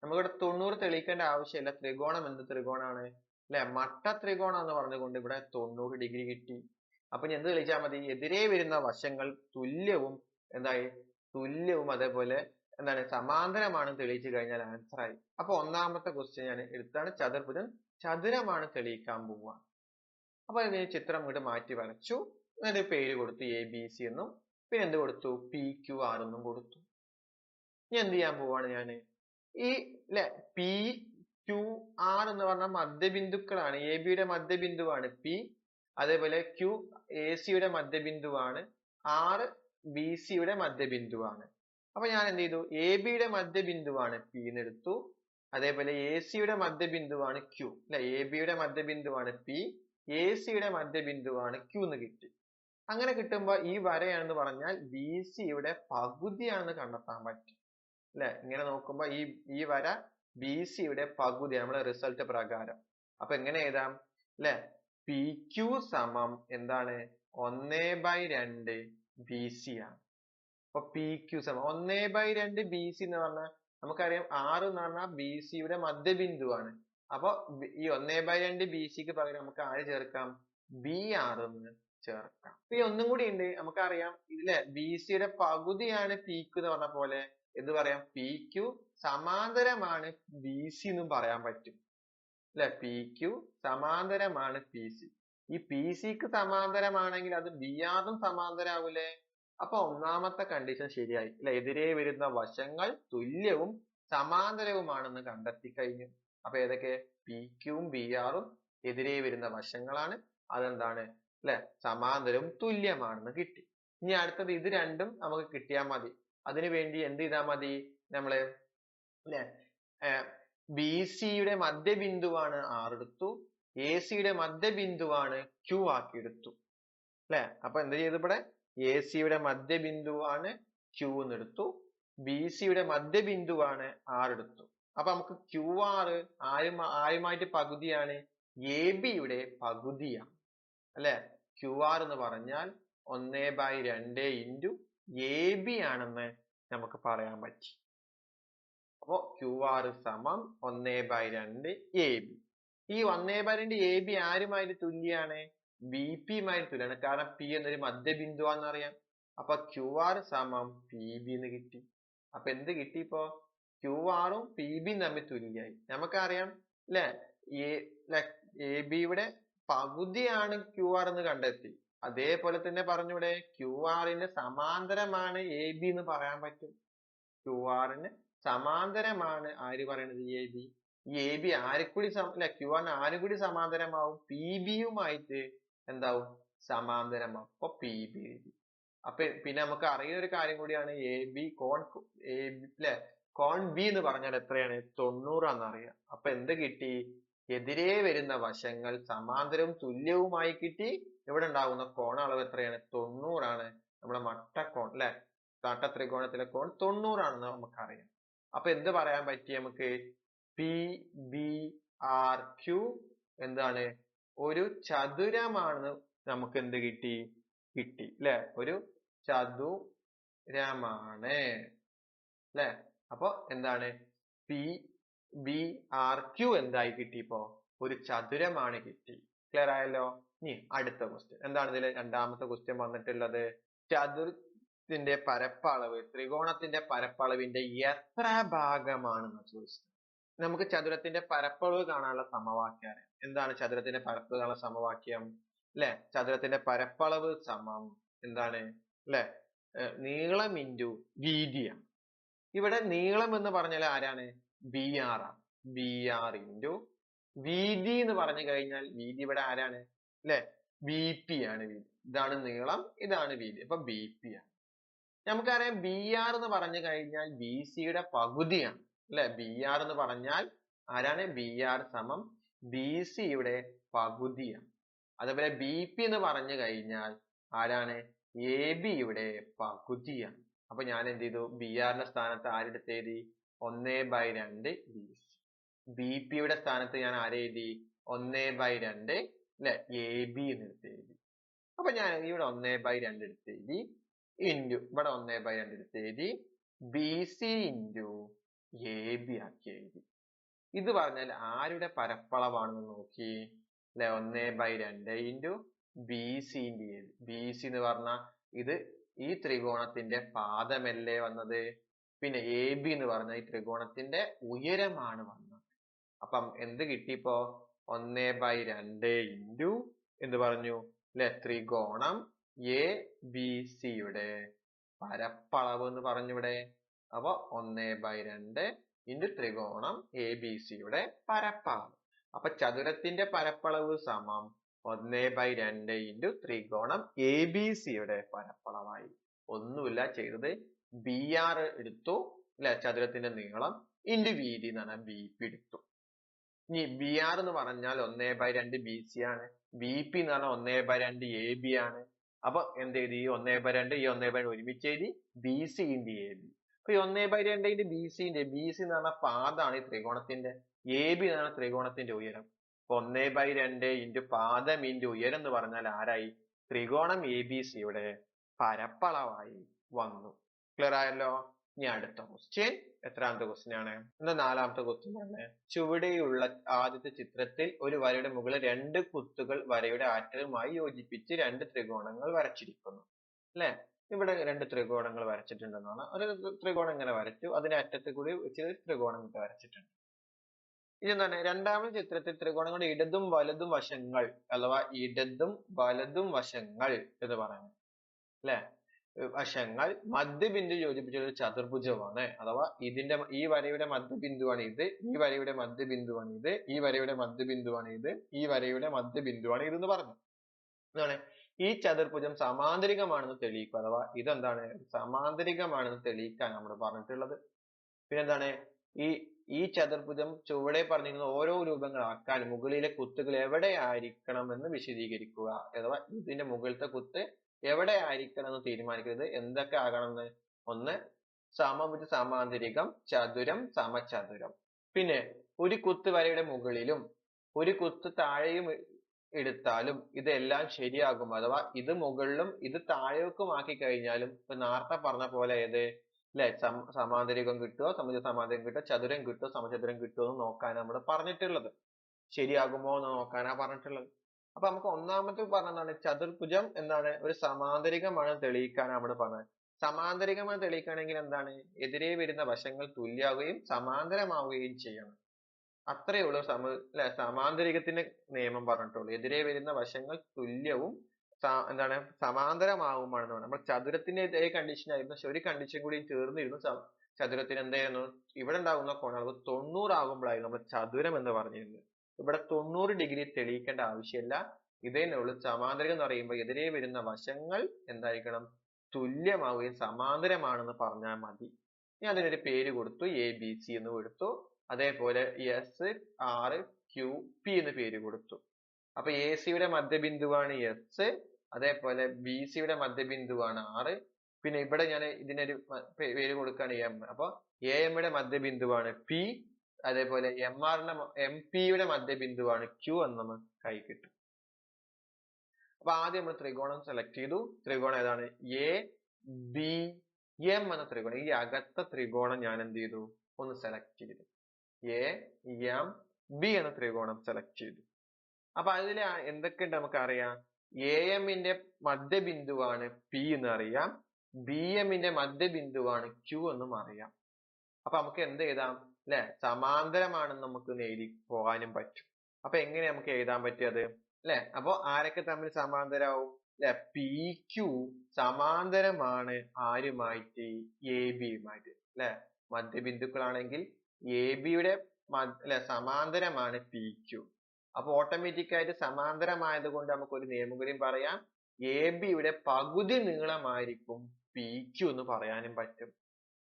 നമുക്കിവിടെ 90 തെളിയിക്കേണ്ട ആവശ്യമില്ല. ത്രികോണം എന്ത് ത്രികോണാണ് അല്ലെ, മട്ട ത്രികോണം എന്ന് പറഞ്ഞുകൊണ്ട് ഇവിടെ 90 ഡിഗ്രി കിട്ടി. അപ്പൊ എന്ത് തെളിയിച്ചാൽ മതി, എതിരെ വരുന്ന വശങ്ങൾ തുല്യവും എന്തായി തുല്യവും അതേപോലെ എന്താണ് സമാന്തരമാണ് തെളിയിച്ചു കഴിഞ്ഞാൽ ആൻസർ ആയി. അപ്പൊ ഒന്നാമത്തെ ക്വസ്റ്റ്യൻ ഞാൻ എടുത്താണ്, ചതുർഭുജം ചതുരമാണ് തെളിയിക്കാൻ പോവുക. അപ്പൊ ഇതിന് ചിത്രം ഇങ്ങോട്ട് മാറ്റി വരച്ചു, എന്നിട്ട് പേര് കൊടുത്തു ABC എന്നും, പിന്നെ എന്ത് കൊടുത്തു PQR എന്നും കൊടുത്തു. ഇനി എന്ത് ചെയ്യാൻ പോവാണ് ഞാന്, ഈ അല്ലെ PQR എന്ന് പറഞ്ഞ മധ്യബിന്ദുക്കളാണ്. AB യുടെ മധ്യബിന്ദുവാണ് P, അതേപോലെ Q AC യുടെ മധ്യബിന്ദുവാണ്, R BC യുടെ മധ്യബിന്ദുവാണ്. അപ്പൊ ഞാൻ എന്ത് ചെയ്തു, AB യുടെ മധ്യബിന്ദുവാണ് P എന്ന് എടുത്തു, അതേപോലെ AC യുടെ മധ്യബിന്ദുവാണ് Q അല്ലെ. AB യുടെ മധ്യബിന്ദുവാണ് P, AC യുടെ മധ്യബിന്ദുവാണ് Q എന്ന് കിട്ടി. അങ്ങനെ കിട്ടുമ്പോ ഈ വരയാണെന്ന് പറഞ്ഞാൽ BC യുടെ പകുതിയാണെന്ന് കണ്ടെത്താൻ പറ്റും അല്ലെ. ഇങ്ങനെ നോക്കുമ്പോ ഈ വര BC യുടെ പകുതി നമ്മളെ റിസൾട്ട് പ്രകാരം. അപ്പൊ എങ്ങനെ എഴുതാം അല്ലെ, PQ സമം എന്താണ് 1/2 BC ആണ്. അപ്പൊ PQ സമം 1/2 BC എന്ന് പറഞ്ഞാൽ നമുക്കറിയാം R എന്ന് പറഞ്ഞാൽ BC യുടെ മധ്യബിന്ദുവാണ്. അപ്പൊ ഈ 1/2 BC ക്ക് പകരം നമുക്ക് ആര് ചേർക്കാം, BR എന്ന് ചേർക്കാം. ഈ ഒന്നും കൂടി ഉണ്ട്, നമുക്കറിയാം ഇതിലെ BC യുടെ പകുതിയാണ് PQ എന്ന് പറഞ്ഞ പോലെ എന്ത് പറയാം, PQ സമാന്തരമാണ് BC എന്നും പറയാൻ പറ്റും അല്ലെ. PQ സമാന്തരമാണ് PC. ഈ PC ക്ക് സമാന്തരമാണെങ്കിൽ അത് BR ഉം സമാന്തരാവൂലേ. അപ്പൊ ഒന്നാമത്തെ കണ്ടീഷൻ ശരിയായി അല്ലെ, എതിരെ വരുന്ന വശങ്ങൾ തുല്യവും സമാന്തരവുമാണെന്ന് കണ്ടെത്തി കഴിഞ്ഞു. അപ്പൊ ഏതൊക്കെ, PQ ഉം BR ഉം എതിരെ വരുന്ന വശങ്ങളാണ്, അതെന്താണ് അല്ലെ സമാന്തരവും തുല്യമാണെന്ന് കിട്ടി. ഇനി അടുത്തത് ഇത് രണ്ടും നമുക്ക് കിട്ടിയാൽ മതി. അതിനു വേണ്ടി എന്ത് ചെയ്താൽ മതി, നമ്മള് അല്ലെ BC യുടെ മധ്യബിന്ദുവാണ് R എടുത്തു, AC യുടെ മധ്യബിന്ദുവാണ് Q ആക്കി എടുത്തു അല്ലെ. അപ്പൊ എന്ത് ചെയ്തു, ഇവിടെ AC യുടെ മധ്യബിന്ദുവാണ് Q എന്ന് എടുത്തു, BC യുടെ മധ്യബിന്ദുവാണ് R എടുത്തു. അപ്പൊ നമുക്ക് QR ആരുമായിട്ട് പകുതിയാണ്, AB യുടെ പകുതിയാണ് അല്ലെ. QR എന്ന് പറഞ്ഞാൽ 1/2 into AB ആണെന്ന് നമുക്ക് പറയാൻ പറ്റി. അപ്പൊ QR സമം 1/2 AB. ഈ 1/2 AB ആരുമായിട്ട് തുല്യാണ്, BP യുമായിട്ട് തുല്യാണ്. കാരണം P എന്നൊരു മധ്യബിന്ദുവാന്ന് അറിയാം. അപ്പൊ QR സമം PB എന്ന് കിട്ടി. അപ്പൊ എന്ത് കിട്ടി, ഇപ്പോ QR ഉം PB യും തമ്മിൽ തുല്യായി. നമുക്കറിയാം അല്ലെ, AB യുടെ പകുതിയാണ് QR എന്ന് കണ്ടെത്തി. അതേപോലെ തന്നെ പറഞ്ഞൂടെ, QR ന് സമാന്തരമാണ് AB എന്ന് പറയാൻ പറ്റും. QR ന് സമാന്തരമാണ് ആര് പറയണത്, AB. ഈ AB ആരെക്കൂടി അല്ലെ, QR ന് ആരും കൂടി സമാന്തരമാവും, PB യുമായിട്ട് എന്താവും സമാന്തരമാവും. അപ്പൊ PB എഴുതി. അപ്പൊ പിന്നെ നമുക്ക് അറിയുന്ന ഒരു കാര്യം കൂടിയാണ്, AB കോൺ അല്ലെ കോൺ B എന്ന് പറഞ്ഞാൽ എത്രയാണ്, 90 ആണെന്ന് അറിയാം. അപ്പൊ എന്ത് കിട്ടി, എതിരെ വരുന്ന വശങ്ങൾ സമാന്തരവും തുല്യവുമായി കിട്ടി. ഇവിടെ ഉണ്ടാകുന്ന കോണ അളവ് എത്രയാണ്, 90 ആണ്. നമ്മുടെ മട്ടക്കോൺ അല്ലെ, മട്ടത്രികോണത്തിലെ കോൺ 90 ആണെന്ന് നമുക്കറിയാം. അപ്പൊ എന്ത് പറയാൻ പറ്റി നമുക്ക്, PBRQ എന്താണ്, ഒരു ചതുരമാണെന്ന് നമുക്ക് എന്ത് കിട്ടി അല്ലെ, ഒരു ചതുരമാണ് അല്ലെ. അപ്പൊ എന്താണ്, PBRQ എന്തായി കിട്ടി, ഇപ്പോ ഒരു ചതുരമാണ് കിട്ടി. ക്ലിയർ ആയല്ലോ. ഇനി അടുത്ത ക്വസ്റ്റ്യൻ എന്താണ്, ഇതിൽ രണ്ടാമത്തെ ക്വസ്റ്റ്യൻ വന്നിട്ടുള്ളത്, ചതുരത്തിന്റെ പരപ്പളവ് ത്രികോണത്തിന്റെ പരപ്പളവിന്റെ എത്ര ഭാഗമാണെന്ന് ചോദിച്ചത്. നമുക്ക് ചതുരത്തിന്റെ പരപ്പളവ് കാണാനുള്ള സമവാക്യം അറിയാം. എന്താണ് ചതുരത്തിന്റെ പരപ്പളവ് കാണാനുള്ള സമവാക്യം അല്ലെ, ചതുരത്തിന്റെ പരപ്പളവ് സമം എന്താണ് അല്ലെ, നീളം ഇൻറ്റു വീതിയാണ്. ഇവിടെ നീളം എന്ന് പറഞ്ഞാൽ ആരാണ്, BR ആണ്. BR ഇൻറ്റു വീതി എന്ന് പറഞ്ഞു കഴിഞ്ഞാൽ വീതി ഇവിടെ ആരാണ് അല്ലെ, BP ആണ് വീതി. ഇതാണ് നീളം, ഇതാണ് വീതി. അപ്പൊ BP ആണ്. നമുക്കറിയാം ബി ആർ എന്ന് പറഞ്ഞു കഴിഞ്ഞാൽ ബി സിയുടെ പകുതിയാണ് അല്ലെ. ബി ആർ എന്ന് പറഞ്ഞാൽ ആരാണ്? ബി ആർ സമം ബി സിയുടെ പകുതിയാണ്. അതുപോലെ ബി പി എന്ന് പറഞ്ഞു കഴിഞ്ഞാൽ ആരാണ്? എ ബിയുടെ പകുതിയാണ്. അപ്പൊ ഞാൻ എന്ത് ചെയ്തു? ബി ആറിന്റെ സ്ഥാനത്ത് ആരെടുത്ത് എഴുതി? 1/2 ബി സി. ബി പിയുടെ സ്ഥാനത്ത് ഞാൻ ആരെ എഴുതി? 1/2 അല്ലെ എ ബി എന്ന് എടുത്ത് എഴുതി. അപ്പൊ ഞാൻ ഇവിടെ 1/2 എടുത്ത് എഴുതി ഇൻറ്റു ഇവിടെ 1/2 എടുത്ത് എഴുതി B C into A B ആക്കി എഴുതി. ഇത് പറഞ്ഞാൽ ആരുടെ പരപ്പളവാണെന്ന് നോക്കി അല്ലെ. 1/2 into B C into A B. B C എന്ന് പറഞ്ഞാൽ ഇത് ഈ ത്രികോണത്തിന്റെ പാദമല്ലേ വന്നത്. പിന്നെ എ ബി എന്ന് പറഞ്ഞാൽ ഈ ത്രികോണത്തിന്റെ ഉയരമാണ് വന്നത്. അപ്പം എന്ത് കിട്ടിയപ്പോ? 1/2 ഇൻറ്റു എന്ത് പറഞ്ഞു അല്ലെ, ത്രികോണം എ ബി സിയുടെ പരപ്പളവ് എന്ന് പറഞ്ഞു ഇവിടെ. അപ്പൊ 1/2 ഇൻറ്റു ത്രികോണം എ ബി സിയുടെ പരപ്പളവ്. അപ്പൊ ചതുരത്തിന്റെ പരപ്പളവ് സമം 1/2 ഇൻറ്റു ത്രികോണം എ ബി സിയുടെ പരപ്പളവായി. ഒന്നുമില്ല ചെയ്തത്, ബി ആർ എടുത്തു അല്ലെ ചതുരത്തിന്റെ നീളം ഇൻറ്റു വീതി എന്ന് പറഞ്ഞാൽ ബി പി എടുത്തു. ഇനി ബി ആർ എന്ന് പറഞ്ഞാൽ 1/2 ബി സി ആണ്. ബി പി എന്ന് പറഞ്ഞാൽ 1/2 എ ബി ആണ്. അപ്പൊ എന്ത് എഴുതി? 1/2 ഈ 1/2 ഒരുമിച്ച് എഴുതി B C into A B. അപ്പൊ ഈ 1/2 ഇൻറ്റു ബി സി എന്ന് പറഞ്ഞ പാദമാണ് ഈ ത്രികോണത്തിന്റെ. എ ബി എന്ന് പറഞ്ഞ ത്രികോണത്തിന്റെ ഉയരം. അപ്പൊ 1/2 ഇൻറ്റു പാദം ഇൻറ്റു ഉയരം എന്ന് പറഞ്ഞാൽ ആരായി? ത്രികോണം എ ബി സിയുടെ പരപ്പളവായി വന്നു. ക്ലിയർ ആയല്ലോ? ഇനി അടുത്ത ക്വസ്റ്റ്യൻ എത്രാമത്തെ ക്വസ്റ്റ്യൻ ആണ്? എന്താ 4ാമത്തെ ക്വസ്റ്റ്യൻ ആണ്. ചുവടെയുള്ള ആദ്യത്തെ ചിത്രത്തിൽ ഒരു വരയുടെ മുകളിൽ 2 കുത്തുകൾ വരയുടെ ആറ്റവുമായി യോജിപ്പിച്ച് 2 ത്രികോണങ്ങൾ വരച്ചിരിക്കുന്നു അല്ലെ. ഇവിടെ 2 ത്രികോണങ്ങൾ വരച്ചിട്ടുണ്ടെന്നാണ്. ഒരു ത്രികോണം ഇങ്ങനെ വരച്ചു, അതിന്റെ അറ്റത്ത് കൂടി വെച്ച് ത്രികോണം ഇട്ട് വരച്ചിട്ടുണ്ട്. ഇനി എന്താണ്? രണ്ടാമത്തെ ചിത്രത്തിൽ ത്രികോണങ്ങളുടെ ഇടതും വലതും വശങ്ങൾ അഥവാ ഇടതും വലതും വശങ്ങൾ എന്ന് പറയുന്നത് അല്ലെ. വശങ്ങൾ മധ്യബിന്ദു യോജിപ്പിച്ച ഒരു ചതുർഭുജമാണ്. അഥവാ ഇതിന്റെ ഈ വരയുടെ മധ്യബിന്ദുവാണ് ഇത്, ഈ വരയുടെ മധ്യബിന്ദുവാണ് ഇത്, ഈ വരയുടെ മധ്യബിന്ദുവാണ് ഇത്, ഈ വരയുടെ മധ്യബിന്ദുവാണ് ഇതെന്ന് പറഞ്ഞു. എന്താണ്? ഈ ചതുർഭുജം സമാന്തരികമാണെന്ന് തെളിയിക്കുക. അഥവാ ഇതെന്താണ്? സമാന്തരികമാണെന്ന് തെളിയിക്കാൻ നമ്മൾ പറഞ്ഞിട്ടുള്ളത്. പിന്നെന്താണ്? ഈ ചതുർഭുജം ചുവടെ പറഞ്ഞിരുന്ന ഓരോ രൂപങ്ങളാക്കാൻ മുകളിലെ കുത്തുകൾ എവിടെ ആയിരിക്കണം എന്ന് വിശദീകരിക്കുക. അഥവാ ഇതിന്റെ മുകളിലത്തെ കുത്ത് എവിടെ ആയിരിക്കണം എന്ന് തീരുമാനിക്കുന്നത്. എന്തൊക്കെ ആകണമെന്ന്? ഒന്ന് സമഭുജ സമാന്തരികം, ചതുരം, സമചതുരം. പിന്നെ ഒരു കുത്ത് വരയുടെ മുകളിലും ഒരു കുത്ത് താഴെയും എടുത്താലും ഇതെല്ലാം ശരിയാകും. അഥവാ ഇത് മുകളിലും ഇത് താഴേക്കും ആക്കി കഴിഞ്ഞാലും ഇപ്പൊ നേരത്തെ പറഞ്ഞ പോലെ ഏത് അല്ലെ സമാന്തരികം കിട്ടുമോ, സമഭുജ സമാന്തരികം കിട്ടുമോ, ചതുരം കിട്ടുമോ, സമചതുരം കിട്ടുമോ എന്ന് നോക്കാനാണ് നമ്മൾ പറഞ്ഞിട്ടുള്ളത്. ശരിയാകുമോ എന്ന് നോക്കാനാ പറഞ്ഞിട്ടുള്ളത്. അപ്പൊ നമുക്ക് ഒന്നാമത്തെ പറഞ്ഞതാണ് ചതുർഭുജം എന്താണ്? ഒരു സമാന്തരികമാണ് തെളിയിക്കാനാണ് നമ്മൾ പറഞ്ഞത്. സമാന്തരികമായി തെളിയിക്കുകയാണെങ്കിൽ എന്താണ്? എതിരെ വരുന്ന വശങ്ങൾ തുല്യമാവുകയും സമാന്തരമാവുകയും ചെയ്യണം. അത്രയേ ഉള്ളൂ അല്ലെ സമാന്തരികത്തിന്റെ നിയമം പറഞ്ഞിട്ടുള്ളൂ. എതിരെ വരുന്ന വശങ്ങൾ തുല്യവും എന്താണ് സമാന്തരമാവുമാണ് നമ്മൾ. ചതുരത്തിന്റെ ഇതേ കണ്ടീഷൻ ആയിരുന്നു, പക്ഷെ ഒരു കണ്ടീഷൻ കൂടി ചേർന്നിരുന്നു. ചതുരത്തിന് എന്തായിരുന്നു? ഇവിടെ ഉണ്ടാകുന്ന കോണളവ് 90 ആകുമ്പോഴായിരുന്നു നമ്മൾ ചതുരം എന്ന് പറഞ്ഞിരുന്നത്. ഇവിടെ 90 ഡിഗ്രി തെളിയിക്കേണ്ട ആവശ്യമില്ല. ഇതേ ഉള്ളൂ. സമാന്തരികം എന്ന് പറയുമ്പോൾ എതിരെ വരുന്ന വശങ്ങൾ എന്തായിരിക്കണം? തുല്യമാവുകയും സമാന്തരമാണെന്ന് പറഞ്ഞാൽ മതി. ഇനി അതിനൊരു പേര് കൊടുത്തു, എ ബി സി എന്ന് കൊടുത്തു. അതേപോലെ എസ് ആർ ക്യു പി എന്ന് പേര് കൊടുത്തു. അപ്പൊ എ സിയുടെ മധ്യബിന്ദുവാണ് എസ്, അതേപോലെ ബി സിയുടെ മധ്യബിന്ദുവാണ് ആർ. പിന്നെ ഇവിടെ ഞാൻ ഇതിനൊരു പേര് കൊടുക്കുകയാണ് എം. അപ്പൊ എ എമ്മിയുടെ മധ്യബിന്ദുവാണ് പി, അതേപോലെ എം പിയുടെ മധ്യബിന്ദുവാണ് ക്യു എന്ന് നമ്മൾ കൈ കിട്ടും. അപ്പൊ ആദ്യം നമ്മൾ ത്രികോണം സെലക്ട് ചെയ്തു. ത്രികോണം ഏതാണ്? എ ബി എം എന്ന ത്രികോണം. ഈ അകത്ത ത്രികോണം ഞാൻ എന്ത് ചെയ്തു? ഒന്ന് സെലക്ട് ചെയ്തു. എ എം ബി എന്ന ത്രികോണം സെലക്ട് ചെയ്തു. അപ്പൊ അതിൽ എന്തൊക്കെയുണ്ട് നമുക്കറിയാം. എ എമ്മിന്റെ മധ്യബിന്ദുവാണ് പി എന്ന് അറിയാം, ബി എമ്മിന്റെ മധ്യബിന്ദുവാണ് ക്യു എന്നും അറിയാം. അപ്പൊ നമുക്ക് എന്ത് എഴുതാം അല്ലെ? സമാന്തരമാണെന്ന് നമുക്ക് എഴുതി പോകാനും പറ്റും. അപ്പൊ എങ്ങനെ നമുക്ക് എഴുതാൻ പറ്റിയത് അല്ലെ? അപ്പൊ ആരൊക്കെ തമ്മിൽ സമാന്തരമാവും അല്ലെ? പി ക്യു സമാന്തരമാണ് ആരുമായിട്ട്? എ ബിയുമായിട്ട് അല്ലെ. മധ്യബിന്ദുക്കളാണെങ്കിൽ എ ബിയുടെ അല്ലെ സമാന്തരമാണ് പി ക്യു. അപ്പൊ ഓട്ടോമാറ്റിക് ആയിട്ട് സമാന്തരമായത് കൊണ്ട് നമുക്ക് ഒരു നിയമം കൂടി പറയാം. എ ബിയുടെ പകുതി നീളമായിരിക്കും പി ക്യു എന്ന് പറയാനും പറ്റും.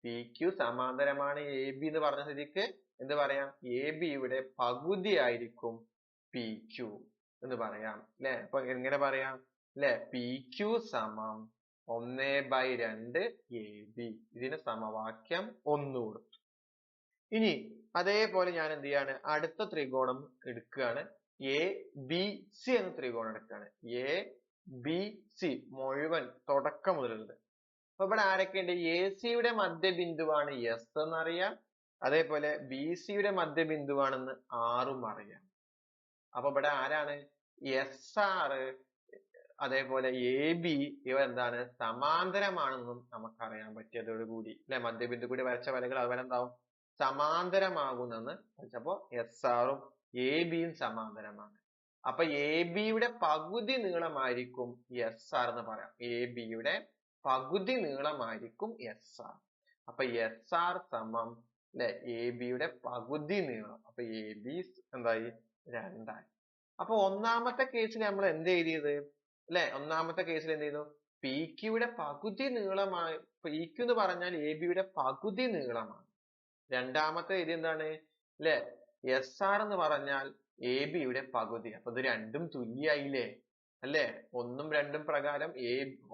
പി ക്യു സമാന്തരമാണ് എ ബി എന്ന് പറഞ്ഞ സ്ഥിതിക്ക് എന്ത് പറയാം, എ ബിയുടെ പകുതി ആയിരിക്കും പി ക്യു എന്ന് പറയാം അല്ലെ. അപ്പൊ എങ്ങനെ പറയാം അല്ലെ, പി ക്യു സമം 1/2 എ ബി. ഇതിന് സമവാക്യം 1 കൊടുത്തു. ഇനി അതേപോലെ ഞാൻ എന്ത് ചെയ്യാണ്, അടുത്ത ത്രികോണം എടുക്കുകയാണ്, എ ബി സി എന്ന ത്രികോണം എടുക്കുകയാണ്. എ ബി സി മുഴുവൻ തുടക്കം മുതലുള്ളത്. അപ്പൊ ഇവിടെ ആരൊക്കെയുണ്ട്, എ സിയുടെ മധ്യബിന്ദുവാണ് എസ് എന്നറിയാം, അതേപോലെ ബി സിയുടെ മധ്യബിന്ദുവാണെന്ന് ആറും അറിയാം. അപ്പൊ ഇവിടെ ആരാണ്, എസ് ആർ അതേപോലെ എ ബി ഇവ എന്താണ്, സമാന്തരമാണെന്നും നമുക്കറിയാൻ പറ്റിയതോടുകൂടി അല്ലെ. മധ്യബിന്ദു കൂടി വരച്ച വരകൾ അതുപോലെ എന്താവും, സമാന്തരമാകുന്നെന്ന് വെച്ചപ്പോ എസ് ആറും എ ബിയും സമാന്തരമാണ്. അപ്പൊ എ ബിയുടെ പകുതി നീളമായിരിക്കും എസ് ആർ എന്ന് പറയാം. എ ബിയുടെ പകുതി നീളമായിരിക്കും എസ് ആർ. അപ്പൊ എസ് ആർ സമം അല്ലെ എ ബിയുടെ പകുതി നീളം. അപ്പൊ എ ബി എന്തായി, 2 ആയി. അപ്പൊ ഒന്നാമത്തെ കേസിൽ നമ്മൾ എന്ത് എഴുതിയത് അല്ലെ, ഒന്നാമത്തെ കേസിൽ എന്ത് ചെയ്തു, പി ക്യൂയുടെ പകുതി നീളമായി, പി ക്യു എന്ന് പറഞ്ഞാൽ എ ബിയുടെ പകുതി നീളമാണ്. രണ്ടാമത്തെ എഴുതി എന്താണ് അല്ലെ, എസ് ആർ എന്ന് പറഞ്ഞാൽ എ ബിയുടെ പകുതി. അപ്പൊ ഇത് രണ്ടും തുല്യായില്ലേ അല്ലെ. 1ഉം 2ഉം പ്രകാരം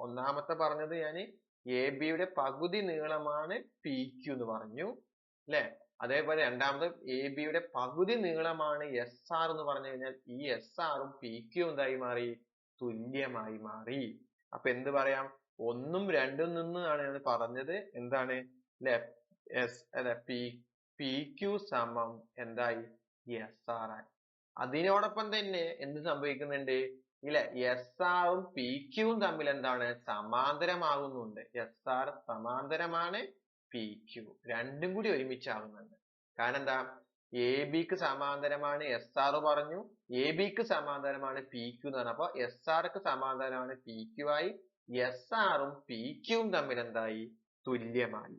ഒന്നാമത്തെ പറഞ്ഞത് ഞാൻ എ ബിയുടെ പകുതി നീളമാണ് പി ക്യു എന്ന് പറഞ്ഞു അല്ലെ. അതേപോലെ രണ്ടാമത് എ ബിയുടെ പകുതി നീളമാണ് എസ് ആർ എന്ന് പറഞ്ഞു കഴിഞ്ഞാൽ ഈ എസ് ആറും പി ക്യു എന്തായി മാറി, തുല്യമായി മാറി. അപ്പൊ എന്ത് പറയാം, 1ഉം 2ഉം നിന്നാണ് ഞാൻ പറഞ്ഞത് എന്താണ് അല്ലെ, പി ക്യു സമം എന്തായി, എസ് ആർ ആയി. അതിനോടൊപ്പം തന്നെ എന്ത് സംഭവിക്കുന്നുണ്ട് ഇല്ലേ, എസ് ആറും പി ക്യൂവും തമ്മിൽ എന്താണ്, സമാന്തരമാകുന്നുണ്ട്. എസ് ആർ സമാന്തരമാണ് പി ക്യു, രണ്ടും കൂടി ഒരുമിച്ചാകുന്നുണ്ട്. കാരണം എന്താ, എ ബിക്ക് സമാന്തരമാണ് എസ് ആർ പറഞ്ഞു, എ ബിക്ക് സമാന്തരമാണ് പി ക്യു എന്ന് പറഞ്ഞു. അപ്പൊ എസ് ആർക്ക് സമാന്തരമാണ് പി ക്യു ആയി, എസ് ആറും പി ക്യൂവും തമ്മിൽ എന്തായി, തുല്യമായി.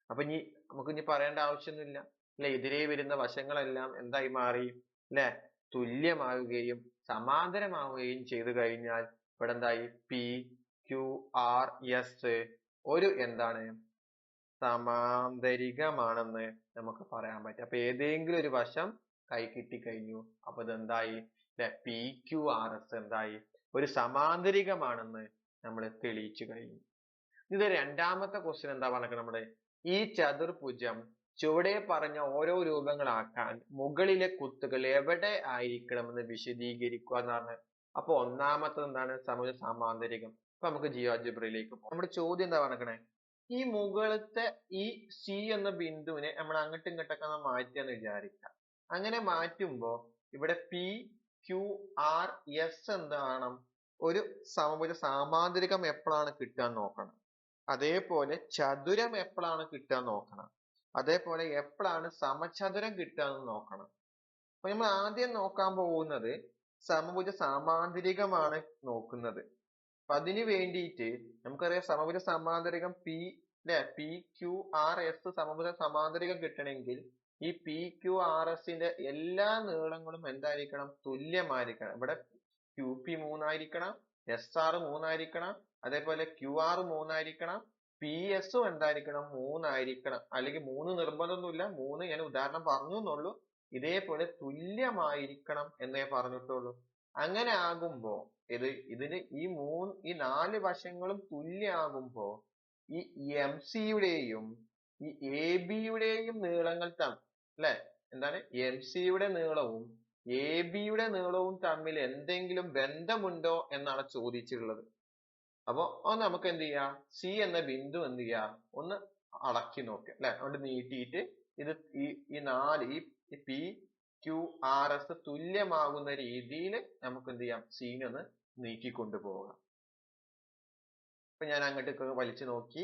അപ്പൊ നമുക്ക് ഇനി പറയേണ്ട ആവശ്യമൊന്നുമില്ല അല്ലെ. എതിരെ വരുന്ന വശങ്ങളെല്ലാം എന്തായി മാറി അല്ലെ, തുല്യമാവുകയും സമാന്തരമാവുകയും ചെയ്തു കഴിഞ്ഞാൽ ഇവിടെ എന്തായി, പി ക്യു ആർ എസ് ഒരു എന്താണ്, സമാന്തരികമാണെന്ന് നമുക്ക് പറയാൻ പറ്റും. അപ്പൊ ഏതെങ്കിലും ഒരു വശം കൈ കിട്ടിക്കഴിഞ്ഞു, അപ്പൊ ഇതെന്തായി അല്ലെ, പി ക്യു ആർ എസ് എന്തായി, ഒരു സമാന്തരികമാണെന്ന് നമ്മൾ തെളിയിച്ചു കഴിഞ്ഞു. ഇത് രണ്ടാമത്തെ ക്വസ്റ്റ്യൻ എന്താ പറഞ്ഞത്, നമ്മുടെ ഈ ചതുർഭുജം ചുവടെ പറഞ്ഞ ഓരോ രൂപങ്ങളാക്കാൻ മുകളിലെ കുത്തുകൾ എവിടെ ആയിരിക്കണമെന്ന് വിശദീകരിക്കുക എന്ന് പറഞ്ഞത്. അപ്പൊ ഒന്നാമത്തത് എന്താണ്, സമഭുജ സമാന്തരികം. അപ്പൊ നമുക്ക് ജിയോജിബ്രയിലേക്ക് പോകാം. നമ്മുടെ ചോദ്യം എന്താ പറഞ്ഞേ, ഈ മുകളിലത്തെ ഈ സി എന്ന ബിന്ദുവിനെ നമ്മൾ അങ്ങോട്ടും ഇങ്ങോട്ടൊക്കെ മാറ്റിയെന്ന് വിചാരിക്കാം. അങ്ങനെ മാറ്റുമ്പോ ഇവിടെ പി ക്യു ആർ എസ് എന്താണ്, ഒരു സമഭുജ സമാന്തരികം എപ്പോഴാണ് കിട്ടുക നോക്കണം. അതേപോലെ ചതുരം എപ്പോഴാണ് കിട്ടുക നോക്കണം. അതേപോലെ എപ്പോഴാണ് സമചതുരം കിട്ടുക എന്ന് നോക്കണം. അപ്പൊ നമ്മൾ ആദ്യം നോക്കാൻ പോകുന്നത് സമഭുജ സമാന്തരികമാണ് നോക്കുന്നത്. അപ്പൊ അതിന് വേണ്ടിയിട്ട് നമുക്കറിയാം സമഭുജ സമാന്തരികം പി അല്ലെ, പി ക്യു ആർ എസ് സമഭുജ സമാന്തരികം കിട്ടണമെങ്കിൽ ഈ പി ക്യു ആർ എസിന്റെ എല്ലാ നീളങ്ങളും എന്തായിരിക്കണം, തുല്യമായിരിക്കണം. ഇവിടെ ക്യു പി 3 ആയിരിക്കണം, എസ് ആർ 3 ആയിരിക്കണം, അതേപോലെ ക്യു ആർ 3 ആയിരിക്കണം, പി എസും എന്തായിരിക്കണം, 3 ആയിരിക്കണം. അല്ലെങ്കിൽ 3 നിർബന്ധമൊന്നുമില്ല, 3 ഞാൻ ഉദാഹരണം പറഞ്ഞു എന്നുള്ളൂ. ഇതേപോലെ തുല്യമായിരിക്കണം എന്നേ പറഞ്ഞിട്ടുള്ളൂ. അങ്ങനെ ആകുമ്പോ ഇതിന് ഈ 4 വശങ്ങളും തുല്യമാകുമ്പോ ഈ എം സിയുടെയും ഈ എ ബിയുടെയും നീളങ്ങൾ അല്ലെ, എന്താണ്, എം സിയുടെ നീളവും എ ബിയുടെ നീളവും തമ്മിൽ എന്തെങ്കിലും ബന്ധമുണ്ടോ എന്നാണ് ചോദിച്ചിട്ടുള്ളത്. അപ്പൊ നമുക്ക് എന്ത് ചെയ്യാം, സി എന്ന ബിന്ദു എന്ത് ചെയ്യാം, ഒന്ന് അളക്കി നോക്കുക അല്ലെ. അതുകൊണ്ട് നീട്ടിയിട്ട് ഇത് ഈ 4 ഈ പി ക്യു ആർ എസ് തുല്യമാകുന്ന രീതിയിൽ നമുക്ക് എന്ത് ചെയ്യാം, സീനെ ഒന്ന് നീക്കിക്കൊണ്ടു പോകാം. അപ്പൊ ഞാൻ അങ്ങോട്ടൊക്കെ വലിച്ചു നോക്കി,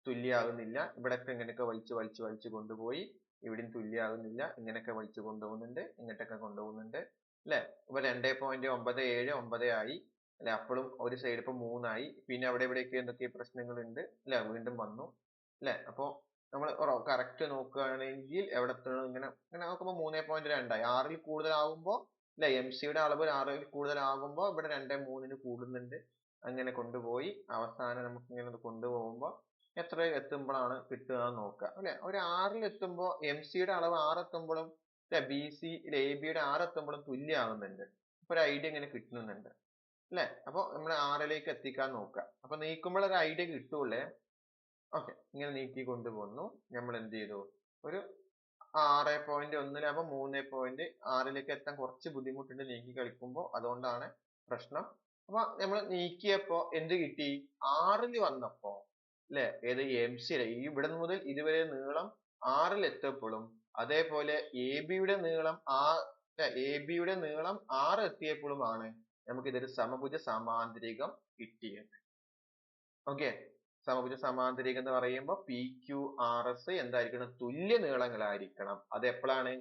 തുല്യാകുന്നില്ല. ഇവിടെയൊക്കെ ഇങ്ങനെയൊക്കെ വലിച്ചു കൊണ്ടുപോയി, ഇവിടെയും തുല്യാകുന്നില്ല. ഇങ്ങനെയൊക്കെ വലിച്ചു കൊണ്ടുപോകുന്നുണ്ട്, ഇങ്ങോട്ടൊക്കെ കൊണ്ടുപോകുന്നുണ്ട് അല്ലെ. ഇപ്പൊ 2.97 ആയി അല്ലെ. അപ്പോഴും ഒരു സൈഡ് ഇപ്പൊ 3 ആയി. പിന്നെ അവിടെ ഇവിടെയൊക്കെ എന്തൊക്കെ പ്രശ്നങ്ങളുണ്ട് അല്ലെ, വീണ്ടും വന്നു അല്ലെ. അപ്പൊ നമ്മൾ കറക്റ്റ് നോക്കുകയാണെങ്കിൽ എവിടെ ഇങ്ങനെ നോക്കുമ്പോ 3.2 ആയി. 6ൽ കൂടുതലാകുമ്പോ അല്ലെ, എം സിയുടെ അളവ് 6ൽ കൂടുതലാകുമ്പോ ഇവിടെ 2.3 കൂടുന്നുണ്ട്. അങ്ങനെ കൊണ്ടുപോയി അവസാനം നമുക്ക് ഇങ്ങനെ കൊണ്ടുപോകുമ്പോൾ എത്ര എത്തുമ്പോഴാണ് കിട്ടുക എന്ന് നോക്കുക അല്ലെ. ഒരു 6ൽ എത്തുമ്പോൾ MC യുടെ അളവ് 6 എത്തുമ്പോഴും BC AB യുടെ 6 എത്തുമ്പോഴും തുല്യമാകുന്നുണ്ട്. അപ്പൊ ഒരു ഐഡിയ ഇങ്ങനെ കിട്ടുന്നുണ്ട് അല്ലെ. അപ്പൊ നമ്മൾ 6ലേക്ക് എത്തിക്കാൻ നോക്കുക. അപ്പൊ നീക്കുമ്പോൾ ഒരു ഐഡിയ കിട്ടൂലേ. ഓക്കെ, ഇങ്ങനെ നീക്കി കൊണ്ടുപോകുന്നു. നമ്മൾ എന്ത് ചെയ്തു, ഒരു 6.1 അപ്പൊ 3.6ലേക്ക് എത്താൻ കുറച്ച് ബുദ്ധിമുട്ടുണ്ട് നീക്കി കളിക്കുമ്പോൾ, അതുകൊണ്ടാണ് പ്രശ്നം. അപ്പൊ നമ്മൾ നീക്കിയപ്പോ എന്ത് കിട്ടി, 6ൽ വന്നപ്പോ അല്ലെ ഏത് MC ഈ ഇവിടെ മുതൽ ഇതുവരെ നീളം 6ൽ എത്തിയപ്പോഴും അതേപോലെ AB യുടെ നീളം AB യുടെ നീളം 6 എത്തിയപ്പോഴുമാണ് നമുക്ക് ഇതൊരു സമഭുജ സമാന്തരികം കിട്ടിയത്. ഓക്കെ, സമഭുജ സമാന്തരികം എന്ന് പറയുമ്പോൾ PQRS എന്തായിരിക്കണം, തുല്യ നീളങ്ങളായിരിക്കണം. അത് എപ്പോഴാണ്,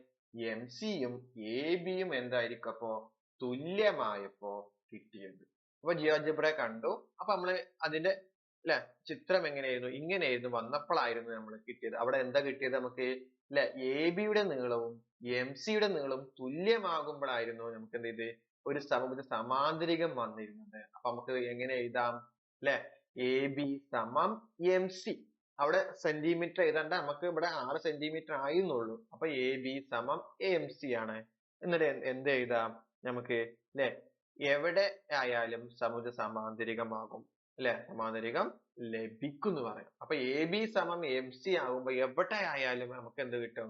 MC യും AB യും എന്തായിരിക്കും അപ്പോ തുല്യമായപ്പോ കിട്ടിയത്. അപ്പൊ ജിയോജബ്ര കണ്ടു. അപ്പൊ നമ്മള് അതിന്റെ അല്ലെ ചിത്രം എങ്ങനെയായിരുന്നു, ഇങ്ങനെയായിരുന്നു വന്നപ്പോഴായിരുന്നു നമ്മൾ കിട്ടിയത്. അവിടെ എന്താ കിട്ടിയത് നമുക്ക് അല്ലെ, AB യുടെ നീളവും MC യുടെ നീളവും തുല്യമാകുമ്പോഴായിരുന്നു നമുക്ക് എന്ത് ചെയ്ത് ഒരു സമഭുജ സമാന്തരികം വന്നിരുന്നത്. അപ്പൊ നമുക്ക് എങ്ങനെ എഴുതാം അല്ലെ, AB സമം MC. അവിടെ സെന്റിമീറ്റർ എഴുതണ്ട, നമുക്ക് ഇവിടെ 6 സെന്റിമീറ്റർ ആയിരുന്നുള്ളൂ. അപ്പൊ AB സമം MC ആണ്. എന്നിട്ട് എന്ത് എഴുതാം നമുക്ക് അല്ലെ, എവിടെ ആയാലും സമഭുജ സമാന്തരികമാകും അല്ലെ, സമാന്തരികം ലഭിക്കും എന്ന് പറയാം. അപ്പൊ AB സമം MC ആകുമ്പോ എവിടെ ആയാലും നമുക്ക് എന്ത് കിട്ടും,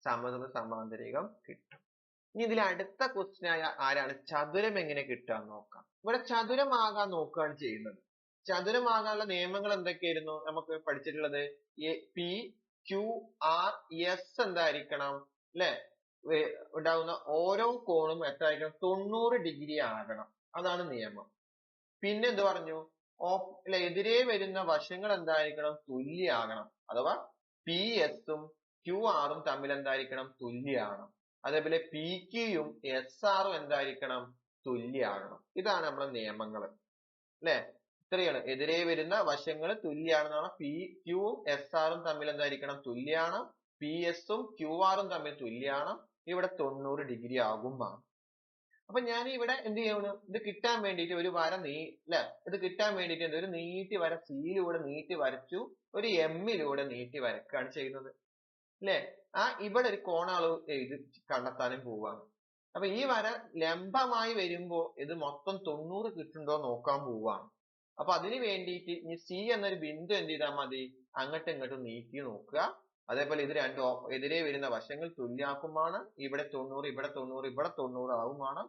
സമഭുജ സമാന്തരികം കിട്ടും. ഇനി ഇതിൽ അടുത്ത ക്വസ്റ്റ്യൻ ആയ ആരാണ്, ചതുരം എങ്ങനെ കിട്ടാൻ നോക്കാം. ഇവിടെ ചതുരമാകാൻ നോക്കുകയാണ് ചെയ്യുന്നത്. ചതുരമാകാനുള്ള നിയമങ്ങൾ എന്തൊക്കെയായിരുന്നു നമുക്ക് പഠിച്ചിട്ടുള്ളത്, PQRS എന്തായിരിക്കണം അല്ലെ, ഉണ്ടാകുന്ന ഓരോ കോണും എത്ര ആയിരിക്കണം, 90 ഡിഗ്രി ആകണം. അതാണ് നിയമം. പിന്നെ എന്ത് പറഞ്ഞു, എതിരെ വരുന്ന വശങ്ങൾ എന്തായിരിക്കണം, തുല്യമാകണം. അഥവാ PS ഉം QR ഉം തമ്മിൽ എന്തായിരിക്കണം, തുല്യമാകണം. അതേപോലെ PQ യും SR ഉം എന്തായിരിക്കണം, തുല്യമാകണം. ഇതാണ് നമ്മളെ നിയമങ്ങൾ അല്ലെ. ഇത്രയാണ്, എതിരെ വരുന്ന വശങ്ങൾ തുല്യമാണെന്നാണ്. PQ ഉം SR ഉം തമ്മിൽ എന്തായിരിക്കണം, തുല്യമാണ്. PS ഉം QR ഉം തമ്മിൽ തുല്യമാണ്. ഇവിടെ 90 ഡിഗ്രി ആകുമ്പോൾ. അപ്പൊ ഞാൻ ഇവിടെ എന്ത് ചെയ്യണം, ഇത് കിട്ടാൻ വേണ്ടിയിട്ട് ഒരു വര അല്ലെ, ഇത് കിട്ടാൻ വേണ്ടിയിട്ട് ഒരു നീട്ടി വര സിയിലൂടെ നീട്ടി വരച്ചു, ഒരു എമ്മിലൂടെ നീട്ടി വരക്കുകയാണ് ചെയ്യുന്നത് അല്ലെ. ഇവിടെ ഒരു കോണളവ് എഴുതി കണ്ടെത്താനും പോവാണ്. അപ്പൊ ഈ വര ലംബമായി വരുമ്പോ ഇത് മൊത്തം 90 കിട്ടുന്നുണ്ടോ നോക്കാൻ പോവാണ്. അപ്പൊ അതിന് വേണ്ടിയിട്ട് ഈ C എന്നൊരു ബിന്ദു എന്ത് ചെയ്താൽ മതി, അങ്ങോട്ടും ഇങ്ങോട്ടും നീക്കി നോക്കുക. അതേപോലെ ഇത് രണ്ടും എതിരെ വരുന്ന വശങ്ങൾ തുല്യാക്കുമാണ്. ഇവിടെ 90, ഇവിടെ 90, ഇവിടെ 90 ആവുമാണ്.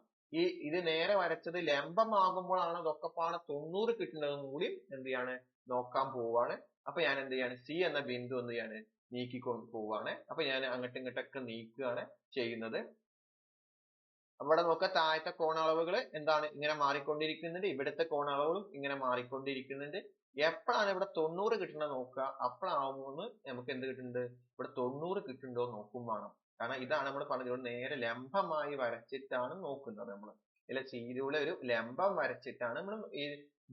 ഇത് നേരെ വരച്ചത് ലംബമാകുമ്പോഴാണ് ഇതൊക്കെ പാടെ 90 കിട്ടുന്നതെന്ന് കൂടി എന്ത് ചെയ്യാണ് നോക്കാൻ പോവാണ്. അപ്പൊ ഞാൻ എന്ത് ചെയ്യാണ്, C എന്ന ബിന്ദു എന്ത് ചെയ്യാണ് നീക്കിക്കൊണ്ട് പോവാണ്. അപ്പൊ ഞാൻ അങ്ങോട്ടും ഇങ്ങോട്ടൊക്കെ നീക്കുകയാണ് ചെയ്യുന്നത്. അവിടെ നോക്കുക, താഴത്തെ കോണളവുകൾ എന്താണ് ഇങ്ങനെ മാറിക്കൊണ്ടിരിക്കുന്നുണ്ട്, ഇവിടുത്തെ കോണളവുകളും ഇങ്ങനെ മാറിക്കൊണ്ടിരിക്കുന്നുണ്ട്. എപ്പോഴാണ് ഇവിടെ 90 കിട്ടണത് നോക്കുക, അപ്പോഴാവുമ്പോൾ നമുക്ക് എന്ത് കിട്ടുന്നുണ്ട്, ഇവിടെ 90 കിട്ടുന്നുണ്ടോ നോക്കും വേണം. കാരണം ഇതാണ് നമ്മൾ പറഞ്ഞത്, നേരെ ലംബമായി വരച്ചിട്ടാണ് നോക്കുന്നത്. നമ്മൾ അല്ലെ സീരിയലൂടെ ഒരു ലംബം വരച്ചിട്ടാണ് നമ്മൾ ഈ